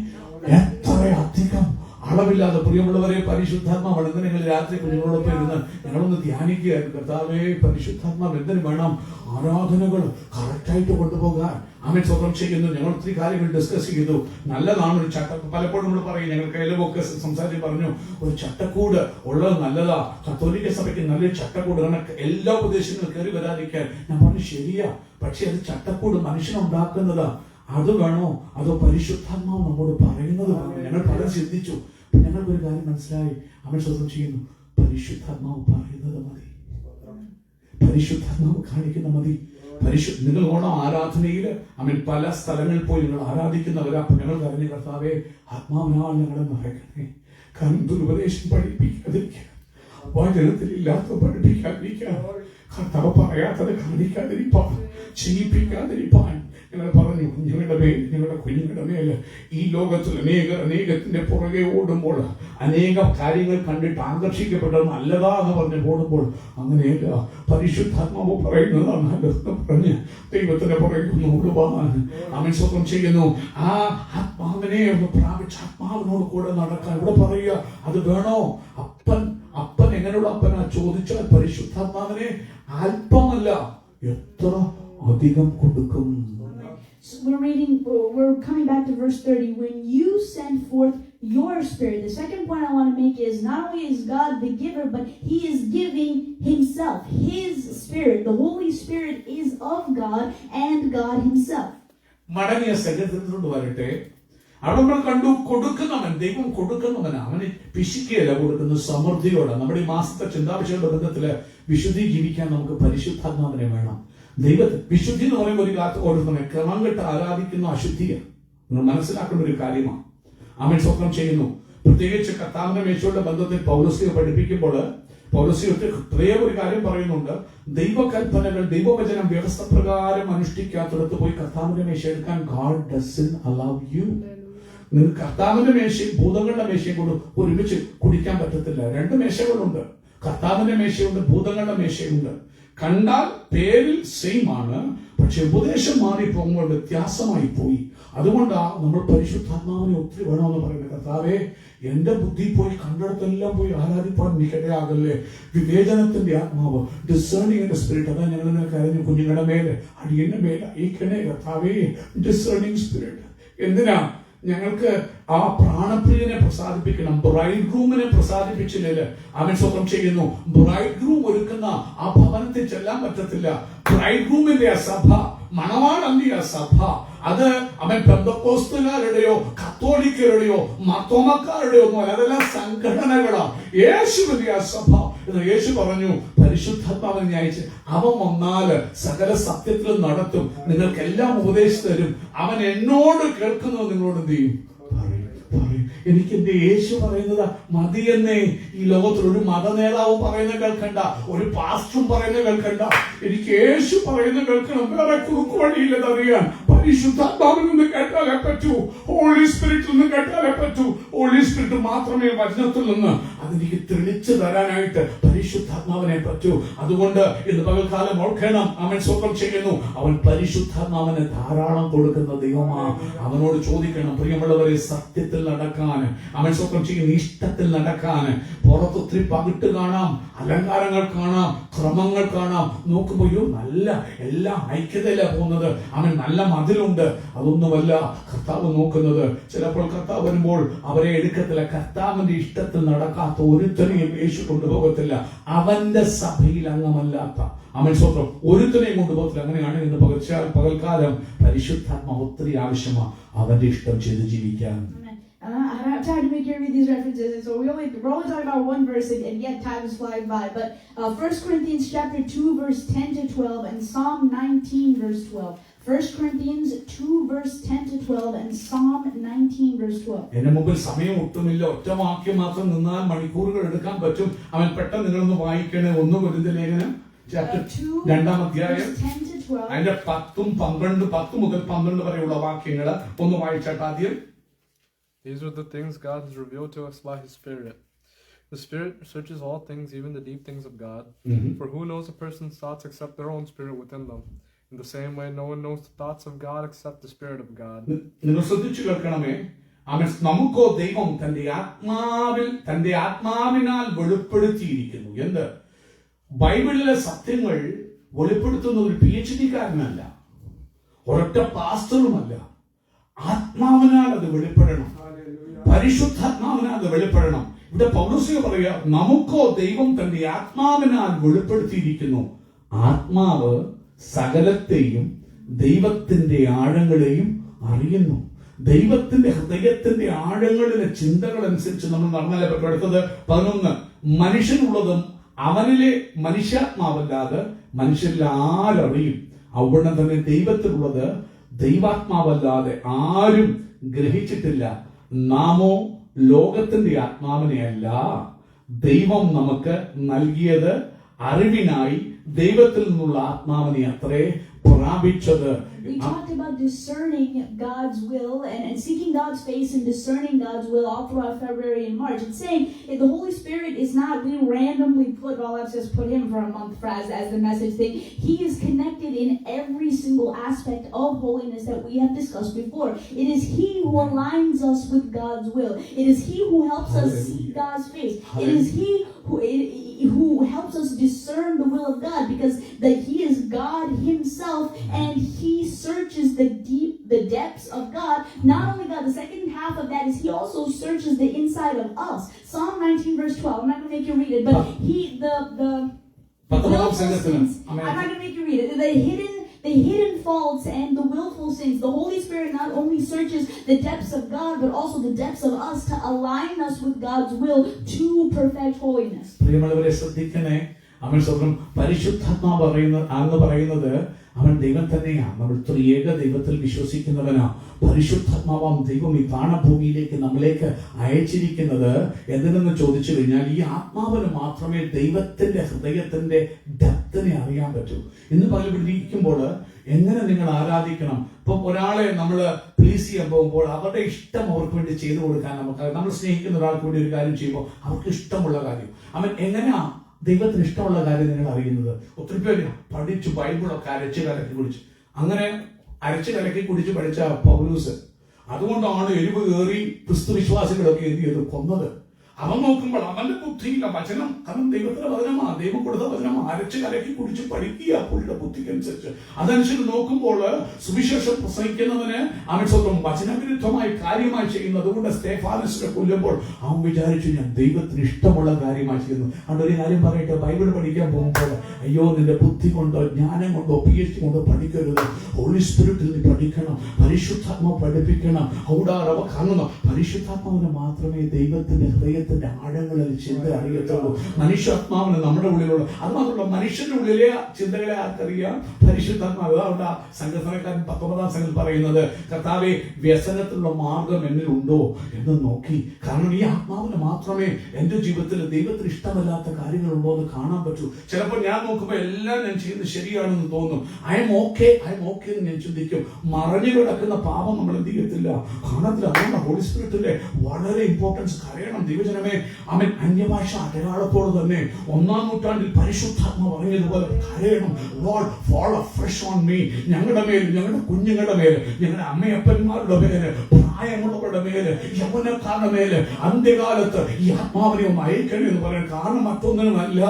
എത്രയധികം അളവില്ലാതെ. പ്രിയമുള്ളവരെ, പരിശുദ്ധാത്മാവാണ്. ഇന്ന് നിങ്ങൾ രാത്രി കുഞ്ഞുങ്ങളോടൊപ്പം ഇരുന്ന് ഞങ്ങളൊന്ന് ധ്യാനിക്കുകയായിരുന്നു. കർത്താവേ, പരിശുദ്ധാത്മാവ് എന്തിനു വേണം? ആരാധനകൾ കറക്റ്റായിട്ട് കൊണ്ടുപോകാൻ അവൻ സ്വന്തം ചെയ്യുന്നു. ഞങ്ങൾ ഒത്തിരി കാര്യങ്ങൾ ഡിസ്കസ് ചെയ്തു. നല്ലതാണ് ഒരു പലപ്പോഴും നമ്മൾ പറയും, ഞങ്ങൾ കയ്യിലൊക്കെ സംസാരിച്ച് പറഞ്ഞു, ഒരു ചട്ടക്കൂട് ഉള്ളത് നല്ലതാ. കത്തോലിക്ക സഭയ്ക്ക് നല്ലൊരു ചട്ടക്കൂട്, കാരണം എല്ലാ ഉപദേശങ്ങളും കയറി വരാതിരിക്കാൻ. ഞാൻ പറഞ്ഞു, ശരിയാ, പക്ഷെ അത് ചട്ടക്കൂട് മനുഷ്യനുണ്ടാക്കുന്നതാ. അത് വേണോ അതോ പരിശുദ്ധാത്മാവ് നമ്മോട് പറയുന്നത് വേണോ? ഞങ്ങൾ പലരും ചിന്തിച്ചു. ഞങ്ങൾക്കൊരു കാര്യം മനസ്സിലായി, അവൻ സ്വന്തം ചെയ്യുന്നു. പരിശുദ്ധാത്മാവ് പറയുന്നത് മതി, പരിശുദ്ധാത്മാവ് കാണിക്കുന്ന മതി. നിങ്ങൾ ഓണം ആരാധനയിൽ പല സ്ഥലങ്ങളിൽ പോയി നിങ്ങൾ ആരാധിക്കുന്നവരാ. ഞങ്ങൾ കരഞ്ഞു, കർത്താവേ, ആത്മാവിനാൽ ഞങ്ങളെ നിറയ്ക്കണേ. കാരണം ദുരുപദേശം പഠിപ്പിക്കാതിരിക്കാൻ, വചനത്തിലില്ലാത്ത പഠിപ്പിക്കാതിരിക്കാൻ, കർത്താവ് പറയാത്തത് കാണിക്കാതിരിപ്പാൻ, ചെയ്യിപ്പിക്കാതിരിപ്പാൻ ഞങ്ങൾ പറഞ്ഞു. ഞങ്ങളുടെ കുഞ്ഞുങ്ങളുടെ മേല് ഈ ലോകത്തിൽ അനേകത്തിന്റെ പുറകെ ഓടുമ്പോൾ, അനേക കാര്യങ്ങൾ കണ്ടിട്ട് ആകർഷിക്കപ്പെട്ടത് നല്ലതാ എന്ന് പറഞ്ഞ് ഓടുമ്പോൾ അങ്ങനെയല്ല. പരിശുദ്ധാത്മാവ് പറയുന്നതാണ് നല്ലതെന്ന് പറഞ്ഞ് ദൈവത്തിന്റെ പുറകെ ഒന്ന് ഓടുവാൻ അവൻ സ്വന്തം ചെയ്യുന്നു. ആ ആത്മാവിനെ ഒന്ന് പ്രാപിച്ച് ആത്മാവിനോട് കൂടെ നടക്കാൻ ഇവിടെ പറയുക. അത് വേണോ? അപ്പൻ എങ്ങനെയുള്ള അപ്പനാ ചോദിച്ചാൽ പരിശുദ്ധാത്മാവിനെ അല്പമല്ല എത്ര അധികം കൊടുക്കും. So we're coming back to verse 30. When you send forth your spirit, the second point I want to make is not only is God the giver, but he is giving himself, his spirit. The Holy Spirit is of God and God himself. മടങ്ങിയ സങ്കീർത്തനത്തിലോട്ട് വരട്ടെ. അവിടെ നമ്മൾ കണ്ടു, കൊടുക്കുന്നവൻ, ദൈവം കൊടുക്കുന്നവനാ. അവന് പിശുക്കിയല്ല കൊടുക്കുന്നത്, സമൃദ്ധിയോടെ. നമ്മുടെ ഈ മാസത്തെ ചിന്താവിഷയുടെ ബന്ധത്തില് വിശുദ്ധി ജീവിക്കാൻ നമുക്ക് പരിശുദ്ധാത്മാവിനെ വേണം. ദൈവത്തെ വിശുദ്ധി എന്ന് പറയുമ്പോൾ ഒരു കാലത്ത് ഓരോരുത്തരെ ക്രമം കെട്ട് ആരാധിക്കുന്ന അശുദ്ധിയാണ്. നിങ്ങൾ മനസ്സിലാക്കേണ്ട ഒരു കാര്യമാണ്. അവൻ സ്വപ്നം ചെയ്യുന്നു. പ്രത്യേകിച്ച് കർത്താവിന്റെ മേശയുടെ ബന്ധത്തിൽ പൗലോസ്ലിഹ പഠിപ്പിക്കുമ്പോൾ പൗലോസ്ലിഹ ഒരു കാര്യം പറയുന്നുണ്ട്. ദൈവകൽപ്പനകൾ, ദൈവവചനം വ്യവസ്ഥ പ്രകാരം അനുഷ്ഠിക്കാത്തിടത്ത് പോയി കർത്താവിന്റെ മേശ എടുക്കാൻ God doesn't allow you. നിങ്ങൾക്ക് കർത്താവിന്റെ മേശയും ഭൂതങ്ങളുടെ മേശയും കൊണ്ട് ഒരുമിച്ച് കുടിക്കാൻ പറ്റത്തില്ല. 2 മേശകളുണ്ട്. കർത്താവിന്റെ മേശയുണ്ട്, ഭൂതങ്ങളുടെ മേശയുണ്ട്. കണ്ടാൽ പേരിൽ സെയിം ആണ്, പക്ഷെ ഉപദേശം മാറി പോകുമ്പോൾ വ്യത്യാസമായി പോയി. അതുകൊണ്ടാണ് നമ്മൾ പരിശുദ്ധാത്മാവിനെ ഒത്തിരി വേണമെന്ന് പറയുന്നത്. കർത്താവേ, എന്റെ ബുദ്ധി പോയി കണ്ടിടത്തെല്ലാം പോയി ആരാധിപ്പാൻ എനിക്കിടയാകല്ലേ. വിവേചനത്തിന്റെ ആത്മാവ്, ഡിസേണിംഗ് സ്പിരിറ്റ്, അതാ ഞങ്ങൾ കരഞ്ഞു കുഞ്ഞുങ്ങളുടെ മേലെ അടിയന്റെ മേലെ അയക്കണേ കർത്താവേ, ഡിസേണിംഗ് സ്പിരിറ്റ്. എന്തിനാ? ഞങ്ങൾക്ക് ആ പ്രാണപ്രിയനെ പ്രസാദിപ്പിക്കണം. ബ്രൈഡ് ഗ്രൂമിനെ പ്രസാദിപ്പിച്ചില്ലേ അവൻ സ്വന്തം ചെയ്യുന്നു. ബ്രൈഡ് ഗ്രൂം ഒരുക്കുന്ന ആ ഭവനത്തിൽ ചെല്ലാൻ പറ്റത്തില്ല. ബ്രൈഡ് ഗ്രൂമിന്റെ ആ സഭ, മണവാളന്റെ ആ സഭ, അത് അവൻ പെന്തക്കോസ്തുകാരുടെയോ കത്തോലിക്കരുടെയോ മർത്തോമക്കാരുടെയോ ഒന്നും അല്ല. അതെല്ലാം സംഘടനകളാണ്. യേശുവിന്റെ ആ സഭ. യേശു പറഞ്ഞു, പരിശുദ്ധാത്മാവിനെ അയച്ച് അവൻ വന്നാല് സകല സത്യത്തിലും നടത്തും, നിങ്ങൾക്ക് എല്ലാം ഉപദേശിച്ചു തരും. അവൻ എന്നോട് കേൾക്കുന്നത് നിങ്ങളോട് എന്ത് ചെയ്യും? എനിക്ക് എന്റെ യേശു പറയുന്നത് മതിയെന്നേ. ഈ ലോകത്തിൽ ഒരു മത നേതാവും പറയുന്നത് കേൾക്കണ്ട, ഒരു പാസ്റ്ററും പറയുന്നത് കേൾക്കണ്ട. എനിക്ക് യേശു പറയുന്നത് കേൾക്കണം. വേറെ കുറുക്കു വഴിയില്ലെന്ന് അറിയാൻ പരിശുദ്ധാത്മാവിൽ നിന്ന് കേട്ടാലേ പറ്റൂ. ഹോളി സ്പിരിറ്റിൽ നിന്ന് കേട്ടാലേ പറ്റൂ. ഹോളി സ്പിരിറ്റ് മാത്രമേ വചനത്തിൽ നിന്ന് അതെനിക്ക് തെളിച്ചു തരാനായിട്ട് പരിശുദ്ധാത്മാവിനെ പറ്റൂ. അതുകൊണ്ട് ഇന്ന് പകൽക്കാലം ഓർക്കണം, അവൻ സ്വന്തം ചെയ്യുന്നു. അവൻ പരിശുദ്ധാത്മാവിനെ ധാരാളം കൊടുക്കുന്ന ദൈവമാണ്. അവനോട് ചോദിക്കണം, പ്രിയമുള്ളവരെ, സത്യത്തിൽ നടക്കാൻ അവൻ സ്വന്തം ചെയ്യുന്ന ഇഷ്ടത്തിൽ നടക്കാൻ. പുറത്തൊത്തിരി പകിട്ട് കാണാം, അലങ്കാരങ്ങൾ കാണാം, ക്രമങ്ങൾ കാണാം. നോക്കുമ്പോ നല്ല എല്ലാം ഐക്യതയില പോകുന്നത്. അവൻ നല്ല മതിലുണ്ട്. അതൊന്നുമല്ല കർത്താവ് നോക്കുന്നത്. ചിലപ്പോൾ കർത്താവ് വരുമ്പോൾ അവരെ എടുക്കത്തില്ല. കർത്താവിന്റെ ഇഷ്ടത്തിൽ നടക്കാത്ത ഒരുത്തനെയും യേശു കൊണ്ടുപോകത്തില്ല. അവന്റെ സഭയിൽ അംഗമല്ലാത്ത അവൻ സ്വന്തം ഒരുത്തനെയും കൊണ്ടുപോകത്തില്ല. അങ്ങനെയാണ് ഇന്ന് പകൽക്കാലം പരിശുദ്ധാത്മാവ് ഒത്തിരി ആവശ്യമാണ് അവന്റെ ഇഷ്ടം ചെയ്ത് ജീവിക്കാൻ. I don't have time to make you read these references, and so we're only talking about one verse, and yet time is flying by. But 1 Corinthians chapter 2 verse 10 to 12 and Psalm 19 verse 12. 1 Corinthians 2 verse 10 to 12 and Psalm 19 verse 12. എന്റെ മുമ്പിൽ സമയം ഒട്ടുമില്ല. ഒറ്റ വാക്യം മാത്രം നിന്നാൽ മണിക്കൂറുകൾ എടുക്കാൻ പറ്റും. അവൻ പെട്ടെന്ന് നിങ്ങളൊന്ന് വായിക്കണേ. 1 കൊരിന്ത്യർ ലേഖനം ചാപ്റ്റർ 2 അധ്യായം അതിന്റെ 10 മുതൽ 12 വരെയുള്ള വാക്യങ്ങൾ ഒന്ന് വായിച്ചാട്ട് ആദ്യം. These are the things God has revealed to us by His Spirit. The Spirit searches all things, even the deep things of God. For who knows a person's thoughts except their own spirit within them? In the same way, no one knows the thoughts of God except the Spirit of God. നിങ്ങൾ ശ്രദ്ധിച്ചു കേൾക്കണമേ. അവൻ നമുക്കോ ദൈവം തന്റെ ആത്മാവിനാൽ വെളിപ്പെടുത്തിയിരിക്കുന്നു. എന്ത്? ബൈബിളിലെ സത്യങ്ങൾ വെളിപ്പെടുത്തുന്ന ഒരു PhD കാരനല്ല, ഒരൊറ്റ പാസ്റ്ററുമല്ല. ആത്മാവിനാൽ അത് വെളിപ്പെടണം. പരിശുദ്ധാത്മാവിനാൽ അത് വെളിപ്പെടണം. ഇവിടെ പൗലോസ് പറയുക, നമുക്കോ ദൈവം തന്റെ ആത്മാവിനാൽ വെളിപ്പെടുത്തിയിരിക്കുന്നു. ആത്മാവ് സകലത്തെയും ദൈവത്തിന്റെ ആഴങ്ങളെയും അറിയുന്നു. ദൈവത്തിന്റെ ഹൃദയത്തിന്റെ ആഴങ്ങളിലെ ചിന്തകൾ അനുസരിച്ച് നമ്മൾ നടന്നാലേ പറ്റും. അടുത്തത് 11. മനുഷ്യനുള്ളതും അവനിലെ മനുഷ്യാത്മാവല്ലാതെ മനുഷ്യരിൽ ആരറിയും? അവിടെ തന്നെ ദൈവത്തിലുള്ളത് ദൈവാത്മാവല്ലാതെ ആരും ഗ്രഹിച്ചിട്ടില്ല. നാമോ ലോകത്തിന്റെ ആത്മാവിനെയല്ല, ദൈവം നമുക്ക് നൽകിയത് അറിവിനായി ദൈവത്തിൽ നിന്നുള്ള ആത്മാവിനെ അത്രേ പ്രാപിച്ചത്. We talked about discerning God's will and seeking God's face and discerning God's will all throughout February and March. It's saying the Holy Spirit is not, we randomly put, well, let's just put him for a month as the message thing. He is connected in every single aspect of holiness that we have discussed before. It is He who aligns us with God's will. It is He who helps us see God's face. It is He who helps us discern the will of God, because He is God Himself, and He searches the depths of God. Not only God, the second half of that is He also searches the inside of us. Psalm 19 verse 12. I'm not going to make you read it, but I'm not going to make you read it. The hidden faults and the willful sins. The Holy Spirit not only searches the depths of God, but also the depths of us to align us with God's will to perfect holiness. പ്രിയമുള്ളവരെ ശ്രദ്ധിക്കണേ. അവൻ സ്വന്തം പരിശുദ്ധാത്മാവ് പറയുന്നത് അവൻ ദൈവം തന്നെയാണ്. നമ്മൾ ത്രിയേക ദൈവത്തിൽ വിശ്വസിക്കുന്നവനാ. പരിശുദ്ധാത്മാവാം ദൈവം ഈ താണഭൂമിയിലേക്ക് നമ്മളേക്ക് അയച്ചിരിക്കുന്നത് എന്തിനെന്ന് ചോദിച്ചു കഴിഞ്ഞാൽ ഈ ആത്മാവിന് മാത്രമേ ദൈവത്തിന്റെ ഹൃദയത്തിന്റെ ഡെപ്തിനെ അറിയാൻ പറ്റൂ. ഇന്ന് പലരിക്കുമ്പോൾ എങ്ങനെ നിങ്ങൾ ആരാധിക്കണം. ഇപ്പൊ ഒരാളെ നമ്മൾ പ്ലീസ് ചെയ്യാൻ പോകുമ്പോൾ അവരുടെ ഇഷ്ടം അവർക്ക് വേണ്ടി ചെയ്തു കൊടുക്കാൻ നമ്മൾ സ്നേഹിക്കുന്ന ഒരാൾക്ക് വേണ്ടി ഒരു കാര്യം ചെയ്യുമ്പോൾ അവർക്ക് ഇഷ്ടമുള്ള കാര്യം അവൻ എങ്ങനെയാ ദൈവത്തിന് ഇഷ്ടമുള്ള കാര്യം നിങ്ങൾ അറിയുന്നത്? ഒത്തിരി പേര് പഠിച്ചു ബൈബിളൊക്കെ അരച്ച് കലക്കി കുടിച്ചു. അങ്ങനെ അരച്ച് കലക്കി കുടിച്ച് പഠിച്ച പൗലൂസ് അതുകൊണ്ടാണ് എരിവ് കയറി ക്രിസ്തു വിശ്വാസികളൊക്കെ എന്ത് ചെയ്തു? കൊന്നത്. അവൻ നോക്കുമ്പോൾ അവന്റെ ബുദ്ധിയില്ല വചനം, കാരണം ദൈവത്തിന്റെ വചനമാണ്, ദൈവം കൊടുത്ത വചനമാണ്. അരച്ച് കലക്കി കുടിച്ച് പഠിക്കുക പുള്ളിയുടെ ബുദ്ധിക്കനുസരിച്ച്. അതനുസരിച്ച് നോക്കുമ്പോൾ സുവിശേഷം പ്രസംഗിക്കുന്നവന് അവൻ സ്വന്തം വചനവിരുദ്ധമായി കാര്യമായി ചെയ്യുന്നു. അതുകൊണ്ട് സ്തേഫാനസിനെ കൊല്ലുമ്പോൾ അവൻ വിചാരിച്ചു ഞാൻ ദൈവത്തിന് ഇഷ്ടമുള്ള കാര്യമായി ചെയ്യുന്നു. അതുകൊണ്ട് ഒരു കാര്യം പറയട്ടെ, ബൈബിൾ പഠിക്കാൻ പോകുമ്പോൾ അയ്യോ നിന്റെ ബുദ്ധി കൊണ്ടോ ജ്ഞാനം കൊണ്ടോ PhD കൊണ്ടോ പഠിക്കരുത്. ഹോളി സ്പിരിറ്റിൽ നീ പഠിക്കണം, പരിശുദ്ധാത്മാവ് പഠിപ്പിക്കണം. ഔടാറവ കാണുന്നു. പരിശുദ്ധാത്മാവിന് മാത്രമേ ദൈവത്തിന്റെ ഹൃദയത്തിന്റെ ആഴങ്ങളിൽ ചിന്ത അറിയത്തുള്ളൂ. മനുഷ്യാത്മാവിന് നമ്മുടെ ഉള്ളിലുള്ള, അത് മാത്രമല്ല മനുഷ്യന്റെ ഉള്ളിലെ ചിന്തകളെ ആർക്കറിയാം? പരിശുദ്ധാത്മാവ്. അതുകൊണ്ട് സങ്കീർത്തനക്കാരൻ 19-ാം സംഘത്തിൽ പറയുന്നത് കർത്താവേ വ്യസനത്തിലുള്ള മാർഗം എന്നിൽ ഉണ്ടോ എന്ന് നോക്കി. കാരണം ഈ ആത്മാവിന് മാത്രമേ എന്റെ ജീവിതത്തിൽ ദൈവത്തിന് ഇഷ്ടമല്ലാത്ത കാര്യങ്ങളുണ്ടോ എന്ന് കാണാൻ പറ്റൂ. ചിലപ്പോൾ ഞാൻ നോക്കുമ്പോൾ എല്ലാം ഞാൻ ചെയ്യുന്നത് ശരിയാണെന്ന് തോന്നും. ഐ എം ഓക്കെ എന്ന് ഞാൻ ചിന്തിക്കും. മറഞ്ഞു കിടക്കുന്ന പാപം നമ്മൾ എന്ത് ചെയ്യത്തില്ല, കാണത്തില്ല. അതുകൊണ്ട് ഹോളി സ്പിരിറ്റിന്റെ വളരെ ഇമ്പോർട്ടൻസ് കരയണം. ദൈവജനമേ, അവൻ അന്യഭാഷ അടയാളത്തോട് തന്നെ 1-ാം നൂറ്റാണ്ടിൽ പരിശുദ്ധാത്മ പറഞ്ഞതുപോലെ കരയണം. Lord fall afresh on me. ഞങ്ങളുടെ മേൽ, ഞങ്ങളുടെ കുഞ്ഞുങ്ങളുടെ മേൽ, ഞങ്ങളുടെ അമ്മയപ്പന്മാരുടെ മേല്, പ്രായമുള്ളവരുടെ മേല്, യൗവനക്കാരുടെ മേല് അന്ത്യകാലത്ത് ഈ ആത്മാവിനെ ഒന്ന് അയക്കണേ എന്ന് പറയാൻ കാരണം മറ്റൊന്നിനുമല്ല,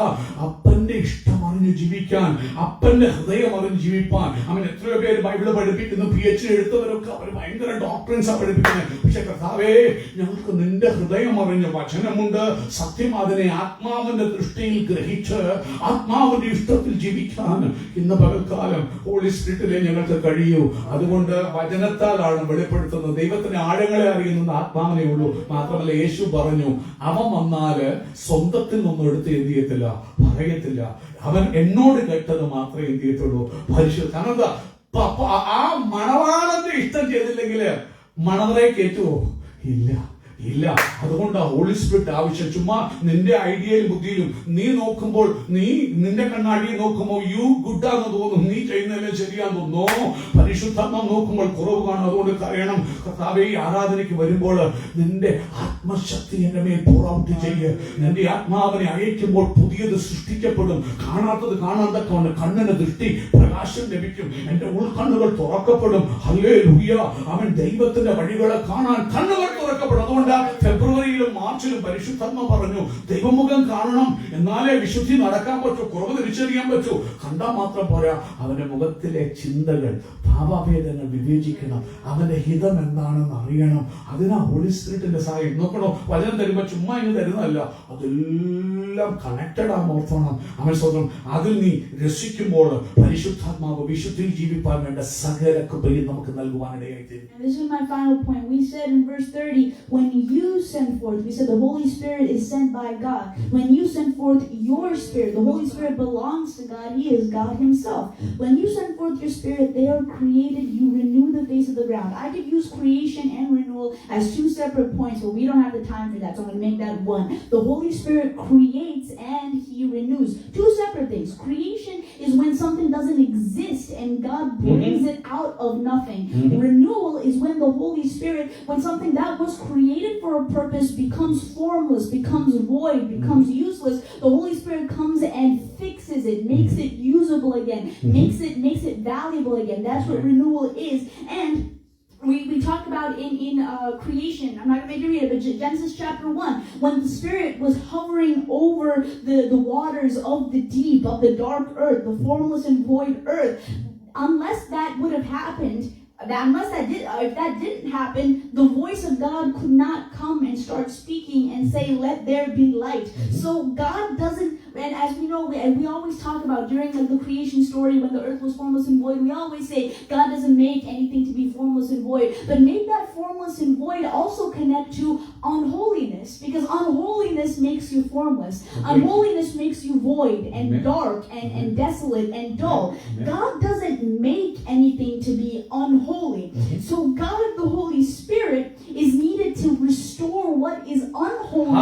അപ്പന്റെ ഇഷ്ടം അറിഞ്ഞു ജീവിക്കാൻ, അപ്പന്റെ ഹൃദയം അറിഞ്ഞ് ജീവിപ്പാൻ. അവൻ എത്രയോ പേര് ബൈബിള് പഠിപ്പിക്കുന്നു, PhD എടുത്തവരൊക്കെ അവർ ഭയങ്കര ഡോക്ടറൻസാ പഠിപ്പിക്കുന്നത്. പക്ഷെ കർത്താവേ, ഞങ്ങൾക്ക് നിന്റെ ഹൃദയം അറിഞ്ഞ വചനമുണ്ട്, സത്യം അതിനെ ആത്മാവിന്റെ ദൃഷ്ടിയിൽ ഗ്രഹിച്ച് ആത്മാവിന്റെ ഇഷ്ടത്തിൽ ജീവിക്കാൻ ഇന്ന് പകൽക്കാലം ഹോളി സ്പിരിറ്റിലെ ഞങ്ങൾക്ക് കഴിയൂ. അതുകൊണ്ട് വചനത്താലാണ് വെളിപ്പെടുത്തുന്നത്. ദൈവത്തിന്റെ ആഴങ്ങളെ അറിയുന്നത് ആത്മാവിനെ ഉള്ളൂ. മാത്രമല്ല യേശു പറഞ്ഞു, അവൻ വന്നാല് സ്വന്തത്തിൽ നിന്നും എടുത്ത് എന്ത് ചെയ്യത്തില്ല, പറയത്തില്ല. അവൻ എന്നോട് കേട്ടത് മാത്രമേ എന്ത് ചെയ്യത്തുള്ളൂ, പരിശുദ്ധ. കാരണം ആ മണവാളന്റെ ഇഷ്ടം ചെയ്തില്ലെങ്കിൽ മണവറെ കേറ്റുവോ? ഇല്ല. അതുകൊണ്ട് ഹോളി സ്പിരിറ്റ് ആവശ്യം. ചുമ്മാ നിന്റെ ഐഡിയയിലും ബുദ്ധിയിലും നീ നോക്കുമ്പോൾ, നീ നിന്റെ കണ്ണാടിയിൽ നോക്കുമ്പോൾ യു ഗുഡാന്ന് തോന്നും, നീ ചെയ്യുന്നതിലും ശരിയാന്ന് തോന്നുന്നു. പരിശുദ്ധാത്മാവ് നോക്കുമ്പോൾ കുറവ് കാണും. അതുകൊണ്ട് പറയണം, കർത്താവേ, ഈ ആരാധനയ്ക്ക് വരുമ്പോൾ നിന്റെ ആത്മശക്തി എന്റെ മേൽ പോറൗട്ട് ചെയ്യ്. നിന്റെ ആത്മാവിനെ അയക്കുമ്പോൾ പുതിയത് സൃഷ്ടിക്കപ്പെടും. കാണാത്തത് കാണാൻ തക്കവണ്ണം കണ്ണിന് ദൃഷ്ടി പ്രകാശം ലഭിക്കും. എന്റെ ഉൾക്കണ്ണുകൾ തുറക്കപ്പെടും. ഹല്ലേലൂയ. അവൻ ദൈവത്തിന്റെ വഴികളെ കാണാൻ കണ്ണുകൾ തുറക്കപ്പെടും. അതുകൊണ്ട് ഫെബ്രുവരിയിലും മാർച്ചിലും പരിശുദ്ധാത്മാവ് പറഞ്ഞു, ദൈവമുഖം കാണണം, എന്നാലേ വിശുദ്ധി നടക്കാൻ പറ്റൂ, കുറവ് തിരിച്ചറിയാൻ പറ്റൂ. കണ്ടാൽ മാത്രം പോരാ, അവന്റെ മുഖത്തിലെ ചിന്തകൾ, ഭാവഭേദങ്ങൾ വിവേചിക്കണം, അവന്റെ ഹിതം എന്താണെന്ന് അറിയണം. അതിനാ ഹോളി സ്പിരിറ്റിന്റെ സഹായം. നോക്കണോ, വചനം തരുമ്പോ ചുമ്മാ ഇങ്ങനെ തരുന്നതല്ല, അതെല്ലാം കണക്റ്റഡ് ആണ്. ഓർത്തോണം, അവൻ സ്വന്തം അതിൽ നീ രസിക്കുമ്പോൾ പരിശുദ്ധാത്മാവ് വിശുദ്ധിയിൽ ജീവിപ്പാൻ വേണ്ട സകല കൃപയും നമുക്ക് നൽകുവാനിടയായി തീരും. This is my final point. We said in verse 30, when you send forth, we said the Holy Spirit is sent by God. When you send forth your spirit, the Holy Spirit belongs to God. He is God himself. When you send forth your spirit, they are created. You renew the face of the ground. I could use creation and renewal as two separate points, but we don't have the time for that, so I'm going to make that one. The Holy Spirit creates and he renews. Two separate things. Creation is when something doesn't exist and God brings it out of nothing. Renewal is when the Holy Spirit, when something that was created for a purpose becomes formless, becomes void, becomes useless. The Holy Spirit comes and fixes it, makes it usable again, makes it valuable again. That's what renewal is. And we talked about in creation. I'm not going to make you read it, but Genesis chapter 1, when the Spirit was hovering over the waters of the deep, of the dark earth, the formless and void earth, unless that would have happened, if that didn't happen, the voice of God could not come and start speaking and say, let there be light. So God doesn't, And as we know, we always talk about during like the creation story when the earth was formless and void, we always say God doesn't make anything to be formless and void. But make that formless and void also connect to unholiness, because unholiness makes you formless. Unholiness makes you void and dark and desolate and dull. God doesn't make anything to be unholy. So God, the Holy Spirit, is needed to restore what is unholy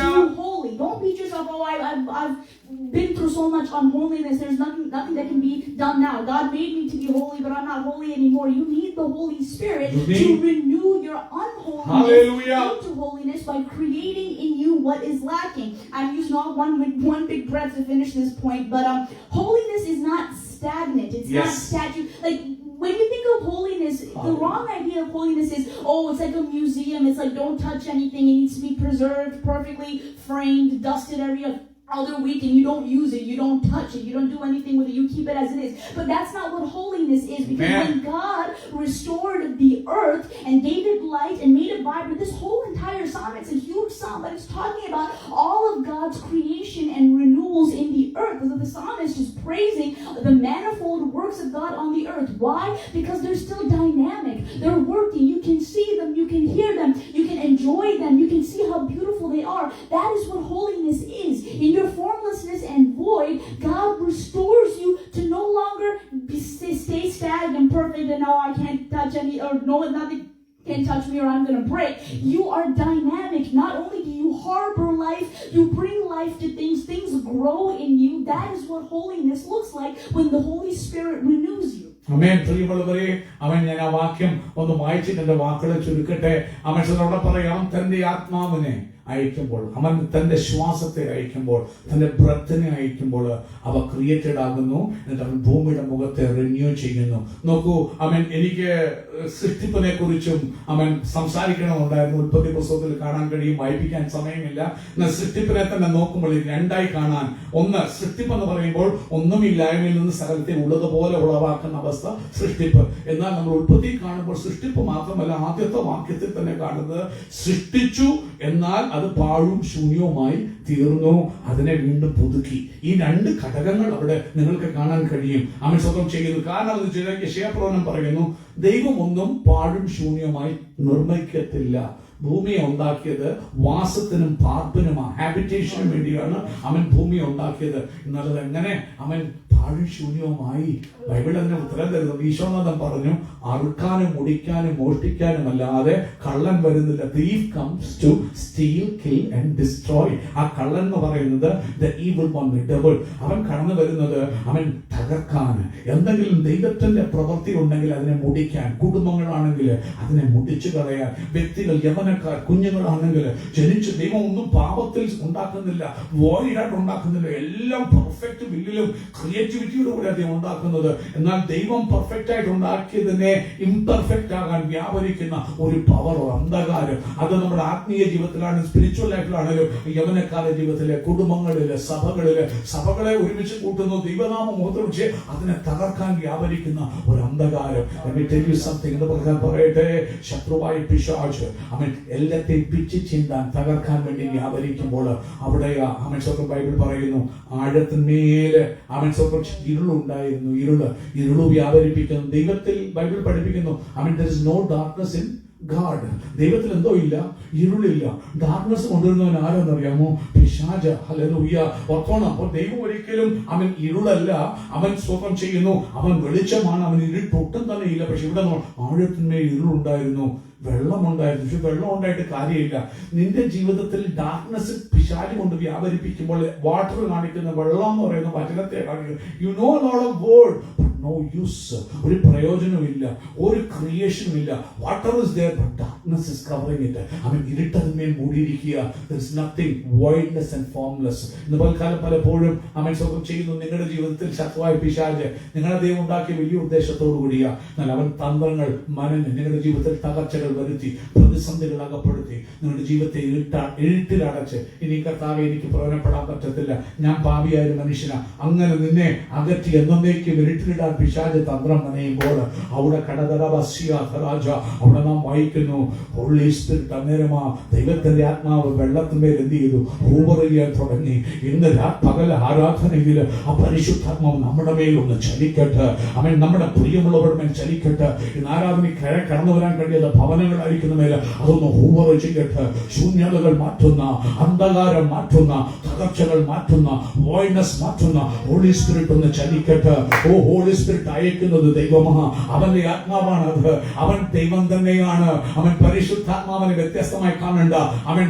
to holy. Don't beat yourself, oh, I've been through so much unholiness. There's nothing that can be done now. God made me to be holy, but I'm not holy anymore. You need the Holy Spirit to renew your unholiness into holiness by creating in you what is lacking. I'm using all one big breath to finish this point, but holiness is not stagnant. It's not statue. Like when you think of holiness, the wrong idea of holiness is, oh, it's like a museum. It's like don't touch anything. It needs to be preserved, perfectly framed, dusted every other week, and you don't use it, you don't touch it, you don't do anything with it, you keep it as it is. But that's not what holiness is, because when God restored the earth and gave it light and made it vibrant, this whole entire psalm, it's a huge psalm, but it's talking about all of God's creation and renewals in the earth. So the psalm is just praising the manifold works of God on the earth. Why? Because they're still dynamic, they're working, you can see them, you can hear them, you can enjoy them, you can see how beautiful they are. That is what holiness is. In your formlessness and void, God restores you to no longer stay stagnant and perfect and no, I can't touch any, or no, nothing can touch me or I'm going to break. You are dynamic. Not only do you harbor life, you bring life to things. Things grow in you. That is what holiness looks like when the Holy Spirit renews you. അമേൻ. പ്രിയമുള്ളവരെ, അവൻ ഞാൻ ആ വാക്യം ഒന്ന് വായിച്ചിട്ട് എന്റെ വാക്കുകളെ ചുരുക്കട്ടെ. അവൻ അവിടെ പറയാം, തന്റെ ആത്മാവിനെ അയക്കുമ്പോൾ, അവൻ തന്റെ ശ്വാസത്തെ അയക്കുമ്പോൾ, തന്റെ ബ്രത്തിനെ അയക്കുമ്പോൾ അവ ക്രിയേറ്റഡ് ആകുന്നു. എന്നിട്ട് അവൻ ഭൂമിയുടെ മുഖത്തെ റിന്യൂ ചെയ്യുന്നു. നോക്കൂ, അവൻ എനിക്ക് സൃഷ്ടിപ്പിനെ കുറിച്ചും അവൻ സംസാരിക്കണമെന്നുണ്ടായിരുന്നു. ഉൽപ്പത്തി പുസ്തകത്തിൽ കാണാൻ കഴിയും, വായിപ്പിക്കാൻ സമയമില്ല. എന്നാൽ സൃഷ്ടിപ്പിനെ തന്നെ നോക്കുമ്പോൾ രണ്ടായി കാണാൻ, ഒന്ന് സൃഷ്ടിപ്പ് എന്ന് പറയുമ്പോൾ ഒന്നുമില്ലായ്മയിൽ നിന്ന് സകലത്തെ ഉള്ളതുപോലെ ഉളവാക്കുന്ന അവസ്ഥ സൃഷ്ടിപ്പ്. എന്നാൽ നമ്മൾ ഉൽപ്പത്തി കാണുമ്പോൾ സൃഷ്ടിപ്പ് മാത്രമല്ല, ആദ്യത്തെ വാക്യത്തിൽ തന്നെ കാണുന്നത് സൃഷ്ടിച്ചു, എന്നാൽ അത് പാഴും ശൂന്യവുമായി തീർന്നു, അതിനെ വീണ്ടും പുതുക്കി. ഈ രണ്ട് ഘടകങ്ങൾ അവിടെ നിങ്ങൾക്ക് കാണാൻ കഴിയും. അവൻ സ്വന്തം ചെയ്യുന്നു. കാരണം യെശയ്യാപ്രവചനം പറയുന്നു, ദൈവം ഒന്നും പാഴും ശൂന്യവുമായി നിർമ്മിക്കത്തില്ല. ഭൂമിയെ ഉണ്ടാക്കിയത് വാസത്തിനും പാർപ്പിനുമാണ്, ഹാബിറ്റേഷനും വേണ്ടിയാണ് അവൻ ഭൂമിയെ ഉണ്ടാക്കിയത്. എന്നാൽ അതെങ്ങനെ അവൻ പാഴും ശൂന്യവുമായി? ബൈബിൾ അതിന് ഉത്തരം തരുന്നു. ഈശോനാഥൻ പറഞ്ഞു, അറുക്കാനും മുടിക്കാനും മോഷ്ടിക്കാനും അല്ലാതെ കള്ളൻ വരുന്നില്ല. Thief comes to steal, kill and destroy. ആ കള്ളൻ എന്ന് പറയുന്നത് the evil one, the devil. അവൻ കടന്നു വരുന്നത് അവൻ തകർക്കാൻ, എന്തെങ്കിലും ദൈവത്തിന്റെ പ്രവൃത്തി ഉണ്ടെങ്കിൽ അതിനെ മുടിക്കാൻ, കുടുംബങ്ങളാണെങ്കിൽ അതിനെ മുടിച്ചു കളയാൻ, വ്യക്തികൾ യവനക്കാർ കുഞ്ഞുങ്ങളാണെങ്കിൽ ജനിച്ച് ദൈവം ഒന്നും പാപത്തിൽ ഉണ്ടാക്കുന്നില്ല, വോയിഡായിട്ട് ഉണ്ടാക്കുന്നില്ല, എല്ലാം പെർഫെക്റ്റ് വില്ലിലും ക്രിയേറ്റിവിറ്റിയുടെ കൂടെ അദ്ദേഹം ഉണ്ടാക്കുന്നത്. എന്നാൽ ദൈവം പെർഫെക്റ്റ് ആയിട്ട് ഉണ്ടാക്കിയതിനെ ഇംപെർഫെക്റ്റ് ആകാൻ വ്യാപരിക്കുന്ന ഒരു പവർ, അന്ധകാരം, അത് നമ്മുടെ ആത്മീയ ജീവിതത്തിലാണെങ്കിലും സ്പിരിച്വൽ ലൈഫിലാണെങ്കിലും യവനക്കാല ജീവിതത്തിലെ കുടുംബങ്ങളിലെ സഭകളെ ഒരുമിച്ച് കൂട്ടുന്നു, ദൈവനാമം മുഖത്തുവെച്ച് അതിനെ തകർക്കാൻ വ്യാപരിക്കുന്ന ഒരു അന്ധകാരം. പറയട്ടെ, ശത്രുവായ പിശാച് അവൻ എല്ലാത്തെയും പിച്ച് ചീന്താൻ തകർക്കാൻ വേണ്ടി വ്യാപരിക്കുമ്പോൾ അവിടെ അവൻ സ്വന്തം ബൈബിൾ പറയുന്നു, ആഴത്തിന്മേല് അവൻ സ്വന്തം ഇരുളുണ്ടായിരുന്നു. ഇരുള് വ്യാപരിപ്പിക്കുന്നു. ദൈവത്തിൽ ബൈബിൾ പഠിപ്പിക്കുന്നു, അവൻ there is no darkness in God. ദൈവത്തിൽ എന്തോ ഇല്ല, ഇരുളില്ല. ഡാർക്ക്നെസ് കൊണ്ടുവരുന്നവൻ ആരെന്നറിയാമോ? പിശാച്. ഹല്ലേലൂയ. ഓർക്കണം, അപ്പോൾ ദൈവം ഒരിക്കലും അവൻ ഇരുളല്ല, അവൻ സ്വന്തം ചെയ്യുന്നു, അവൻ വെളിച്ചമാണ്, അവൻ ഇരുട്ടൊട്ടും തന്നെ ഇല്ല. പക്ഷെ ഇവിടെ ആഴത്തിന്മേൽ ഇരുളുണ്ടായിരുന്നു, വെള്ളമുണ്ടായിരുന്നു. പക്ഷെ വെള്ളം ഉണ്ടായിട്ട് കാര്യമില്ല. നിന്റെ ജീവിതത്തിൽ ഡാർക്ക്നെസ് പിശാച് കൊണ്ട് വ്യാപരിപ്പിക്കുമ്പോൾ വാട്ടർ കാണിക്കുന്ന വെള്ളം എന്ന് പറയുന്ന വചനത്തെ കാണിക്കുന്നു. You know lot of word, no use. ഒരു പ്രയോജനമില്ല, ഒരു ക്രിയേഷനും ഇല്ല. Water is there but darkness is covering it. അവൻ ഇരുട്ടതിന്മേൽ മൂടിയിരിക്കുക. there is nothing, voidness and formless. ഇന്ന് പലകാലം പലപ്പോഴും അവൻ സ്വന്തം ചെയ്യുന്നു. നിങ്ങളുടെ ജീവിതത്തിൽ ശത്രുവായ പിശാച് നിങ്ങളുടെ ദൈവം ഉണ്ടാക്കിയ വലിയ ഉദ്ദേശത്തോടു കൂടിയാ, എന്നാൽ അവൻ തന്ത്രങ്ങൾ മനഞ്ഞ് നിങ്ങളുടെ ജീവിതത്തിൽ തകർച്ചകൾ വരുത്തി, പ്രതിസന്ധികൾ അകപ്പെടുത്തി, നിങ്ങളുടെ ജീവിതത്തെ ഇരുട്ടിലടച്ച് ഇനി കർത്താവേ എനിക്ക് പ്രയോജനപ്പെടാൻ പറ്റത്തില്ല, ഞാൻ പാപിയായ മനുഷ്യനാ, അങ്ങനെ നിന്നെ അകറ്റി എന്നേക്കും ഇരുട്ടിലിടാൻ പിശാച് തന്ത്രം മെനയുമ്പോൾ അവിടെ കടതരവസ്യാധരാജ അവിടെ നാം വായിക്കുന്നു ഹോളി സ്പിരിറ്റ് അന്നേരമാ ദൈവത്തിന്റെ ആത്മാവ് വെള്ളത്തിന്മേൽ എന്ത് ചെയ്തു ഹൂവർ ചെയ്യാൻ തുടങ്ങി. ഇന്ന് പകൽ ആരാധനയിൽ ആ പരിശുദ്ധാത്മാവ് നമ്മുടെ മേൽ ഒന്ന് ചലിക്കട്ടെ. അവൻ നമ്മുടെ പ്രിയമുള്ളവരുടെ മേൽ ചലിക്കട്ടെ. ഇന്ന് ആരാധനയ്ക്ക് കടന്നു വരാൻ കഴിയാത്ത ഭവനങ്ങളായിരിക്കുന്ന മേൽ അതൊന്ന് ഹൂവർ ചെയ്യട്ടെ. ശൂന്യതകൾ മാറ്റുന്ന, അന്ധകാരം മാറ്റുന്ന, തകർച്ചകൾ മാറ്റുന്ന, വോയിഡ്നെസ് മാറ്റുന്ന ഹോളി സ്പിരിറ്റ് ഒന്ന് ചലിക്കട്ടെ. ഓ ഹോളി സ്പിരിറ്റ് അയക്കുന്നത് ദൈവമാണ്. അവന്റെ ആത്മാവാണ് അത്. അവൻ ദൈവം തന്നെയാണ്. അവൻ പരിശുദ്ധാത്മാവിനെ വ്യത്യസ്തമായി കാണണ്ട. അവൻ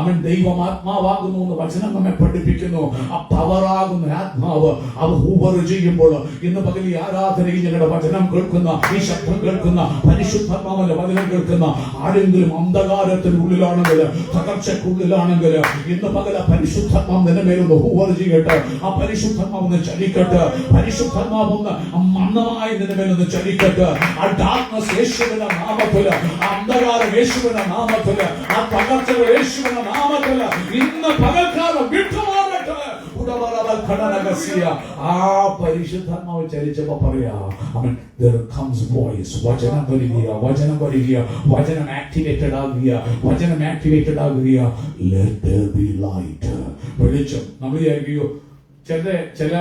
അവൻ ദൈവം ആത്മാവാകുന്നു എന്ന് വചനം നമ്മെ പഠിപ്പിക്കുന്നു. ആ പവറാകുന്ന ആത്മാവ് അവ ഹൂവർ ചെയ്യുമ്പോൾ ഇന്ന് പകൽ ഈ ആരാധനയിൽ ഞങ്ങളുടെ വചനം കേൾക്കുന്ന, ഈ ശബ്ദം കേൾക്കുന്ന, പരിശുദ്ധാത്മാവിന്റെ വചനം കേൾക്കുന്ന ആരെങ്കിലും അന്ധകാരത്തിനുള്ളിലാണെങ്കിൽ, തകർച്ചക്കുള്ളിലാണെങ്കിൽ ഇന്ന് പകൽ ആ പരിശുദ്ധാത്മാവ് നിന്റെ മേലൊന്ന് ഹൂവർ ചെയ്യട്ടെ. ആ പരിശുദ്ധാത്മാവൊന്ന് ചലിക്കട്ടെ. പരിശുദ്ധാത്മാവൊന്ന് മന്ദമായി നിന്റെ മേലൊന്ന് ചലിക്കട്ടെ. ആ ഡാർക്ക്നെസ് യേശുവിന്റെ നാമത്തില്, ആ അന്ധകാരം യേശുവിന്റെ നാമത്തില്, ആ തകർച്ചകൾ യേശുവിന്റെ നാമത്തില് ഇന്ന് പകൽക്കാലം വിട്ടുമാറട്ടെ. ആ പരിശുദ്ധാത്മാവ് ചലിച്ചപ്പോ പറയാ അവൻ there comes voice. വചനം വരിക, വചനം വരിക, വചനം ആക്ടിവേറ്റഡ് ആകുക, വചനം ആക്ടിവേറ്റഡ് ആകുക. Let there be light. വെളിച്ചം. നമ്മൾ വിചാരിക്കുകയോ ചില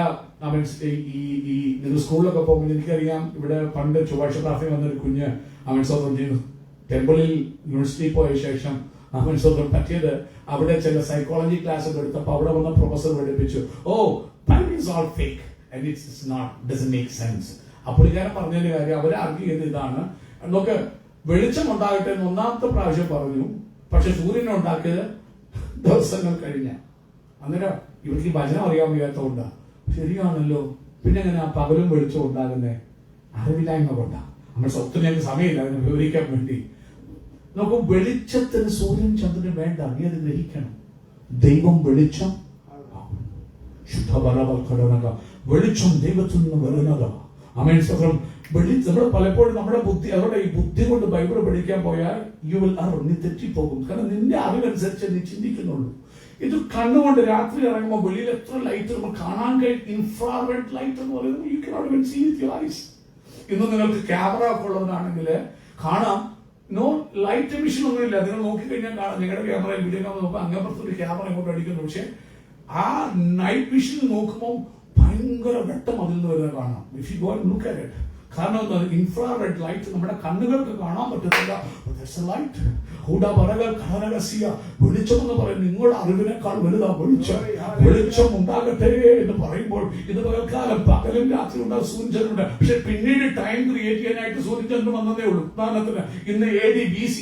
ഈ നിങ്ങൾ സ്കൂളിലൊക്കെ പോകുമ്പോൾ എനിക്കറിയാം, ഇവിടെ പണ്ട് ചൊവ്വാഴ്ച പ്രാർത്ഥന വന്നൊരു കുഞ്ഞ് അവൻ സ്വന്തം ചെയ്യുന്നു. ടെമ്പിളിൽ യൂണിവേഴ്സിറ്റി പോയ ശേഷം അവൻ സ്വന്തം പറ്റിയത് അവിടെ ചില സൈക്കോളജി ക്ലാസ് ഒക്കെ എടുത്തപ്പോൾ അവിടെ വന്ന പ്രൊഫസർ പഠിപ്പിച്ചു, oh Bible is all fake and it's not doesn't make sense. അപ്പുള്ളിക്കാരൻ പറഞ്ഞതിന്റെ കാര്യം അവരെ ആർഗ്യൂ ചെയ്ത് ഇതാണ്, നമുക്ക് വെളിച്ചം ഉണ്ടാകട്ടെ എന്ന് ഒന്നാമത്തെ പ്രാവശ്യം പറഞ്ഞു, പക്ഷെ സൂര്യനെ ഉണ്ടാക്കിയത് ദിവസങ്ങൾ കഴിഞ്ഞ. അന്നേരം ഇവർക്ക് ഈ ഭജനം അറിയാൻ വയ്യാത്തതുകൊണ്ടാ. ശരിയാണല്ലോ, പിന്നെ എങ്ങനെ പകലും വെളിച്ചം ഉണ്ടാകുന്നേ? അറിവില്ലായ്മ കൊണ്ടാ. നമ്മുടെ സ്വത്തിന് ഞങ്ങൾക്ക് സമയമില്ല അതിനെ വിവരിക്കാൻ വേണ്ടി. നമുക്ക് വെളിച്ചത്തിന് സൂര്യൻ ചന്ദ്രന് വേണ്ട, നീ അത് ഗ്രഹിക്കണം. ദൈവം വെളിച്ചം, ശുദ്ധപരവൽക്കരണക വെളിച്ചം ദൈവത്തിൽ നിന്ന് വരുന്നതാ. ആമേൻ. സ്വന്തം നമ്മൾ പലപ്പോഴും നമ്മുടെ ബുദ്ധി, അവരുടെ ഈ ബുദ്ധി കൊണ്ട് ബൈബിൾ പഠിക്കാൻ പോയാൽ യു വിൽ നീ തെറ്റിപ്പോകും. കാരണം നിന്റെ അറിവനുസരിച്ച് നീ ചിന്തിക്കുന്നുള്ളൂ. ഇത് കണ്ണുകൊണ്ട് രാത്രി ഇറങ്ങുമ്പോൾ വെളിയിൽ എത്ര ലൈറ്റ് നമ്മൾ കാണാൻ കഴിയും. ഇൻഫ്രാറെഡ് ലൈറ്റ് എന്ന് പറയുന്നത് you cannot even see with your eyes. ഇന്ന് നിങ്ങൾക്ക് ക്യാമറ ഒക്കെ ഉള്ളവരാണെങ്കിൽ കാണാം, നോ ലൈറ്റ് എമിഷൻ ഒന്നുമില്ല. നിങ്ങൾ നോക്കിക്കഴിഞ്ഞാൽ കാണാം, നിങ്ങളുടെ ക്യാമറയിൽ വീഡിയോ ക്യാമറ നോക്കാം, അങ്ങനത്തെ ക്യാമറ ഇങ്ങോട്ട് അടിക്കുന്നു. പക്ഷെ ആ നൈറ്റ് വിഷൻ നോക്കുമ്പോൾ ഭയങ്കര വെട്ടം അതിൽ നിന്ന് വരുന്നത് കാണാം. If you go and look at it. കാരണം ഇൻഫ്രാറെഡ് ലൈറ്റ് നമ്മുടെ കണ്ണുകൾക്ക് കാണാൻ പറ്റത്തില്ല. ലൈറ്റ് വെളിച്ചം എന്ന് പറയുന്നത് നിങ്ങളുടെ അറിവിനേക്കാൾ വലുതാ വെളിച്ചം. വെളിച്ചം ഉണ്ടാകട്ടെ എന്ന് പറയുമ്പോൾ ഇത് പകൽക്കാലം പകലും രാത്രി ഉണ്ടാകും, സൂര്യചന്ദ്രനുണ്ട്. പക്ഷെ പിന്നീട് ടൈം ക്രിയേറ്റ് ചെയ്യാനായിട്ട് സൂര്യചന്ദ്രൻ വന്നതേ ഉള്ളൂ. ഉദാഹരണത്തിന് ഇന്ന് AD BC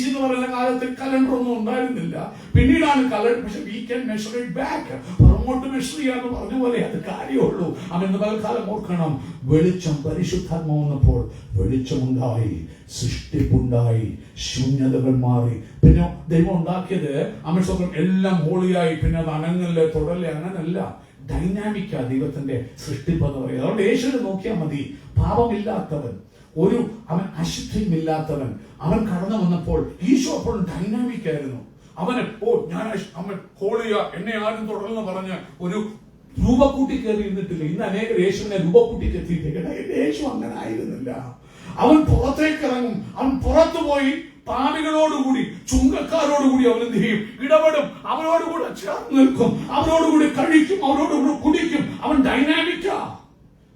എന്ന് പറയുന്ന കാലത്തിൽ കലണ്ടർ ഒന്നും ഉണ്ടായിരുന്നില്ല. പിന്നീടാണ് കലണ്ടർ. പക്ഷെ we can measure it back. പുറമോട്ട് മെഷർ ചെയ്യാന്ന് പറഞ്ഞ പോലെ അത് കാര്യമുള്ളൂ. അവൻ പകൽക്കാലം ഓർക്കണം, വെളിച്ചം പരിശുദ്ധാത്മ വന്നപ്പോൾ വെളിച്ചമുണ്ടായി, സൃഷ്ടിപ്പുണ്ടായി, ശൂന്യതകൾ മാറി. പിന്നെ ദൈവം ഉണ്ടാക്കിയത് അമേശ്വരം എല്ലാം ഹോളിയായി. പിന്നെ അത് അനങ്ങല്ലേ തുടരല്ലേ, അങ്ങനല്ല. ഡൈനാമിക്കാ ദൈവത്തിന്റെ സൃഷ്ടിപ്പ് എന്ന് പറയുന്നത്. അതുകൊണ്ട് യേശുവിനെ നോക്കിയാൽ മതി. പാപമില്ലാത്തവൻ, അവൻ അശുദ്ധിയുമില്ലാത്തവൻ, അവൻ കടന്നു വന്നപ്പോൾ ഈശോ അപ്പോഴും ഡൈനാമിക് ആയിരുന്നു. അവന് അവൻ ഹോളിയ, എന്നെ ആരും തുടർന്ന് പറഞ്ഞ് ഒരു രൂപക്കൂട്ടി കയറി ഇരുന്നിട്ടില്ല. ഇന്ന് അനേകം യേശുവിനെ രൂപക്കൂട്ടിക്ക് എത്തിയിട്ടില്ല. യേശു അങ്ങനെ ആയിരുന്നില്ല. അവൻ പുറത്തേക്ക് ഇറങ്ങും. അവൻ പുറത്തു പോയി പാപികളോടുകൂടി, ചുങ്കക്കാരോടുകൂടി അവൻ എന്ത് ചെയ്യും? ഇടപെടും. അവരോടുകൂടെ ചേർന്ന് നിൽക്കും, അവരോടുകൂടി കഴിക്കും, അവരോടുകൂടി കുടിക്കും. അവൻ ഡൈനാമിക്കാ.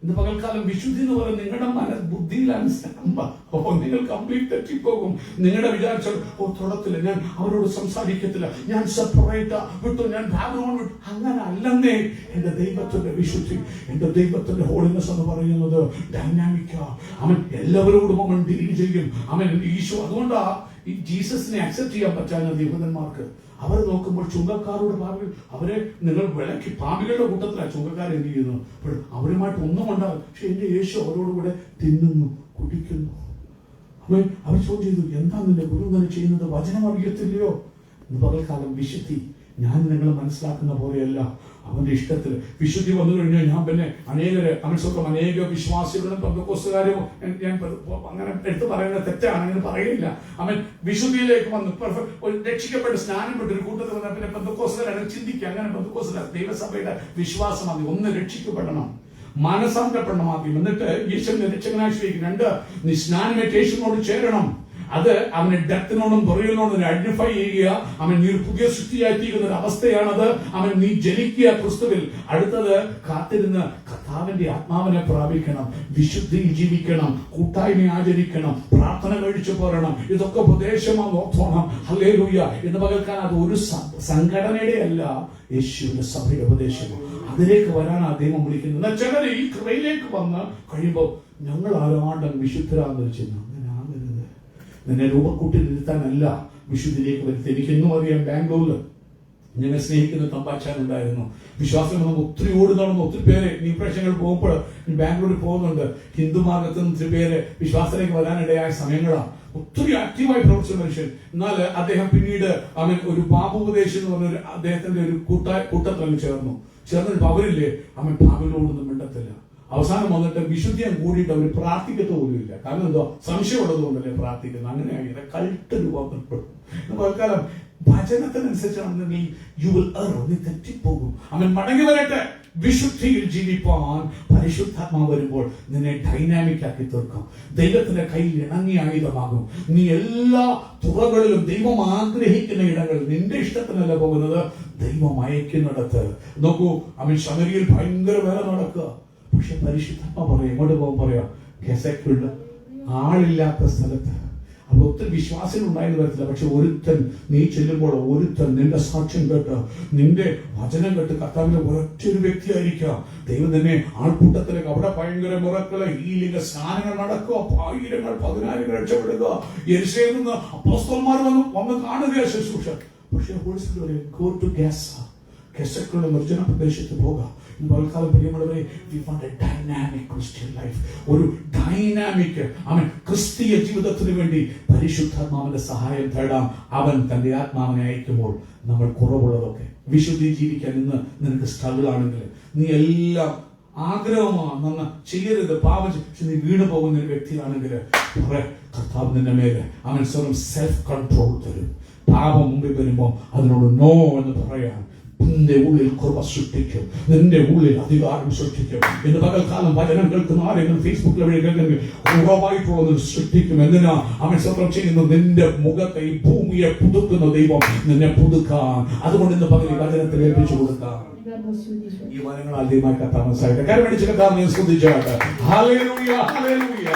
ഇന്ന് പകൽക്കാലം വിശുദ്ധി എന്ന് പറയുന്നത് നിങ്ങളുടെ ബുദ്ധിയിലാണ്. നിങ്ങൾ കംപ്ലീറ്റ് തെറ്റിപ്പോകും. നിങ്ങളുടെ വിചാരിച്ചാൽ തൊടത്തില്ല, ഞാൻ അവരോട് സംസാരിക്കത്തില്ല, ഞാൻ സെപ്പറേറ്റ് വിട്ടു, ഞാൻ ബാക്ക്ഗ്രൗണ്ട് വിട്ടു. അങ്ങനെ അല്ലെന്നേ. എന്റെ ദൈവത്തിന്റെ വിശുദ്ധി, എന്റെ ദൈവത്തിന്റെ ഹോളിനെസ് എന്ന് പറയുന്നത് ഡൈനാമിക്കാ. അവൻ എല്ലാവരോടും അവൻ ഡീൽ ചെയ്യും. അവൻ ഈശോ. അതുകൊണ്ടാ ഈ ജീസസിനെ അക്സെപ്റ്റ് ചെയ്യാൻ പറ്റാത്ത യഹൂദന്മാർക്ക്. അവർ നോക്കുമ്പോൾ ചുങ്കക്കാരോട് പാപികൾ, അവരെ നിങ്ങൾ വിലക്കി, പാപികളുടെ കൂട്ടത്തിലാണ് ചുങ്കക്കാർ എന്ത് ചെയ്യുന്നു. അപ്പോൾ അവരുമായിട്ട് ഒന്നും ഉണ്ടാകും. പക്ഷെ എന്റെ യേശു അവരോടുകൂടെ തിന്നുന്നു, കുടിക്കുന്നു. അവർ ചോദ്യം ചെയ്തു, എന്താ നിന്റെ ഗുരു തന്നെ ചെയ്യുന്നത്? വചനം അറിയത്തില്ലയോ? ഇന്ന് പകൽക്കാലം വിശുദ്ധി ഞാൻ നിങ്ങൾ മനസ്സിലാക്കുന്ന പോലെയല്ല. അവന്റെ ഇഷ്ടത്തിൽ വിശുദ്ധി വന്നു കഴിഞ്ഞാൽ ഞാൻ പിന്നെ അനേക വിശ്വാസികളും പെന്തക്കോസ്തുകാരും ഞാൻ അങ്ങനെ എടുത്തു പറയുന്നത് തെറ്റാണ്, അങ്ങനെ പറയില്ല. അവൻ വിശുദ്ധിയിലേക്ക് വന്നു, രക്ഷിക്കപ്പെട്ട് സ്നാനപ്പെട്ട് ഒരു കൂട്ടത്തിൽ വന്നാൽ പിന്നെ പെന്തക്കോസ്തുകാരാണ് ചിന്തിക്കുക. അങ്ങനെ പെന്തക്കോസ്തുകാർ ദൈവസഭയുടെ വിശ്വാസം അത് ഒന്ന് രക്ഷിക്കപ്പെടണം. മാനസാന്തരപ്പെടണം ആദ്യം. എന്നിട്ട് യേശുവിനെ രക്ഷകനായി സ്വീകരിക്കണം. 2, നീ സ്നാനമേറ്റ് യേശുവിനോട് ചേരണം. അത് അവനെ ഡെത്തിനോടും ബുറിയലിനോടും ഐഡന്റിഫൈ ചെയ്യുക. അവൻ നീ ഒരു പുതിയ സൃഷ്ടിയായി തീരുന്ന ഒരു അവസ്ഥയാണത്. അവൻ നീ ജനിക്കുക ക്രിസ്തുവിൽ. അടുത്തത് കാത്തിരുന്ന് കർത്താവിന്റെ ആത്മാവിനെ പ്രാപിക്കണം, വിശുദ്ധിയിൽ ജീവിക്കണം, കൂട്ടായ്മ ആചരിക്കണം, പ്രാർത്ഥന കഴിച്ചു പോരണം. ഇതൊക്കെ ഉപദേശമാണ്. ഓർത്തോണം. ഹല്ലേലൂയ. ഇന്ന് പകൽക്കാൻ അത് ഒരു സംഘടനയുടെ അല്ല, യേശുവിന്റെ സഭയുടെ ഉപദേശമാണ്. അതിലേക്ക് വരാനാണ് ദൈവം വിളിക്കുന്നത്. എന്നാൽ ചിലർ ഈ കൃപയിലേക്ക് വന്ന് കഴിയുമ്പോൾ ഞങ്ങൾ ആരാണ്ടും വിശുദ്ധരാന്ന് വെച്ചിരുന്നു. അങ്ങനെ ആകരുത്. നിന്നെ രൂപക്കൂട്ടിൽ ഇരുത്താനല്ല വിശുദ്ധിയിലേക്ക് വരുത്തി. എനിക്കെന്നും അറിയാം, ബാംഗ്ലൂരിൽ ഞങ്ങളെ സ്നേഹിക്കുന്ന തമ്പാച്ചാനുണ്ടായിരുന്നു. വിശ്വാസം നമ്മൾ ഒത്തിരി ഓടുന്ന ഒത്തിരി പേര് ഈ പ്രശ്നങ്ങൾ പോകുമ്പോൾ ബാംഗ്ലൂരിൽ പോകുന്നുണ്ട്. ഹിന്ദു മാർഗത്തിൽ നിന്ന് ഒത്തിരി പേര് വിശ്വാസത്തിലേക്ക് വരാനിടയായ സമയങ്ങളാണ്. ഒത്തിരി ആക്റ്റീവായി പ്രവർത്തിച്ച മനുഷ്യൻ. എന്നാൽ അദ്ദേഹം പിന്നീട് അവൻ ഒരു പാപോപദേശം എന്ന് പറഞ്ഞ അദ്ദേഹത്തിന്റെ ഒരു കൂട്ടത്തിൽ ചേർന്നിട്ട് അവരില്ലേ അവൻ പാപിലോടൊന്നും മിണ്ടത്തില്ല. അവസാനം വന്നിട്ട് വിശുദ്ധിയും കൂടിയിട്ട് അവർ പ്രാർത്ഥിക്കത്ത പോലും ഇല്ല. കാരണം എന്തോ സംശയമുള്ളത് കൊണ്ടല്ലേ പ്രാർത്ഥിക്കുന്നത്. അങ്ങനെയായി കൾട്ട് രൂപപ്പെടും. തൽക്കാലം വചനത്തിനനുസരിച്ചാണെന്നുണ്ടെങ്കിൽ യു വിൽ എറർ, നീ തെറ്റിപ്പോകും. അവൻ മടങ്ങി വരട്ടെ. വിശുദ്ധിയിൽ ജീവിപ്പാൻ പരിശുദ്ധാത്മാവ് വരുമ്പോൾ നിന്നെ ഡൈനാമിക് ആക്കി തീർക്കും. ദൈവത്തിന്റെ കയ്യിൽ ഇണങ്ങിയ ആയുധമാകും. നീ എല്ലാ തുറകളിലും ദൈവം ആഗ്രഹിക്കുന്ന ഇടങ്ങളിൽ നിന്റെ ഇഷ്ടത്തിനല്ല പോകുന്നത്, ദൈവം അയക്കുന്നിടത്ത്. നോക്കൂ, അവൻ ശമരിയിൽ ഭയങ്കര വേല നടക്കുക. പക്ഷെ പരിശുദ്ധാത്മാവ് പറയാം, എങ്ങോട്ട് പോകും പറയാം, ഗെസയ്ക്കുള്ള ആളില്ലാത്ത സ്ഥലത്ത്. അപ്പോൾ ഒത്തിരി വിശ്വാസികൾ ഉണ്ടായെന്ന് വരത്തില്ല. പക്ഷെ ഒരുത്തൻ നീ ചെല്ലുമ്പോൾ ഒരുത്തൻ നിന്റെ സാക്ഷ്യം കേട്ട് നിന്റെ വചനം കേട്ട് കർത്താവിന്റെ ഒരൊറ്റൊരു വ്യക്തിയായിരിക്കാം. ദൈവം തന്നെ ആൾക്കൂട്ടത്തിലേക്ക് അവിടെ ഭയങ്കര മിറക്കള് ഹീലിംഗ് സ്നാനങ്ങൾ നടക്കുക. 1000 10,000 രക്ഷപ്പെടുക. യെരുശലേമിൽ നിന്ന് അപ്പോസ്തലന്മാർ വന്ന് കാണുക ശുശ്രൂഷ. പക്ഷെ ഗോ ടു ഗസയ്ക്കുള്ള നിർജ്ജന പ്രദേശത്ത് പോകാം. കാലം പ്രിയമുള്ളവരെ, we want a dynamic Christian life. ഒരു ഡൈനാമിക് ക്രിസ്തീയ ജീവിതത്തിന് വേണ്ടി പരിശുദ്ധാത്മാവിന്റെ സഹായം തേടാം. അവൻ തന്റെ ആത്മാവിനെ അയക്കുമ്പോൾ നമ്മൾ കുറവുള്ളതൊക്കെ വിശുദ്ധി ജീവിക്കാൻ ഇന്ന് നിനക്ക് സ്ട്രഗിൾ ആണെങ്കിൽ, നീ എല്ലാം ആഗ്രഹമാണ് ചെയ്യരുത്, പാപം. പക്ഷെ നീ വീണ് പോകുന്ന ഒരു വ്യക്തിയാണെങ്കിൽ കർത്താവ് നിന്റെ മേലെ അവൻ സ്വയം സെൽഫ് കൺട്രോൾ തരും. പാപം മുമ്പിൽ വരുമ്പോൾ അതിനോട് നോ എന്ന് പറയാൻ നിന്റെ ഉള്ളിൽ കൃപ സൃഷ്ടിക്കും, നിന്റെ ഉള്ളിൽ അധികാരം സൃഷ്ടിക്കും. ഇന്ന് പകൽക്കാലം വചനം കേൾക്കുന്ന ആരെങ്കിലും ഫേസ്ബുക്കിൽ വഴി കേൾക്കുന്നെങ്കിൽ ഉറവായിട്ടുള്ളത് സൃഷ്ടിക്കും. എന്തിനാ അവൻ സ്വന്തം ചെയ്യുന്നത്? നിന്റെ മുഖത്തെ ഈ ഭൂമിയെ പുതുക്കുന്ന ദൈവം നിന്നെ പുതുക്കാൻ. അതുകൊണ്ട് ഇന്ന് പകൽ ഈ വചനത്തിൽ ഏൽപ്പിച്ചു കൊടുക്കാം. ഈ വചനങ്ങൾ ആദ്യമായി കത്താൻ മനസ്സിലായിട്ട് കരമടിച്ച് കത്താൻ ശ്രദ്ധിച്ചാട്ടെ. Hallelujah, hallelujah.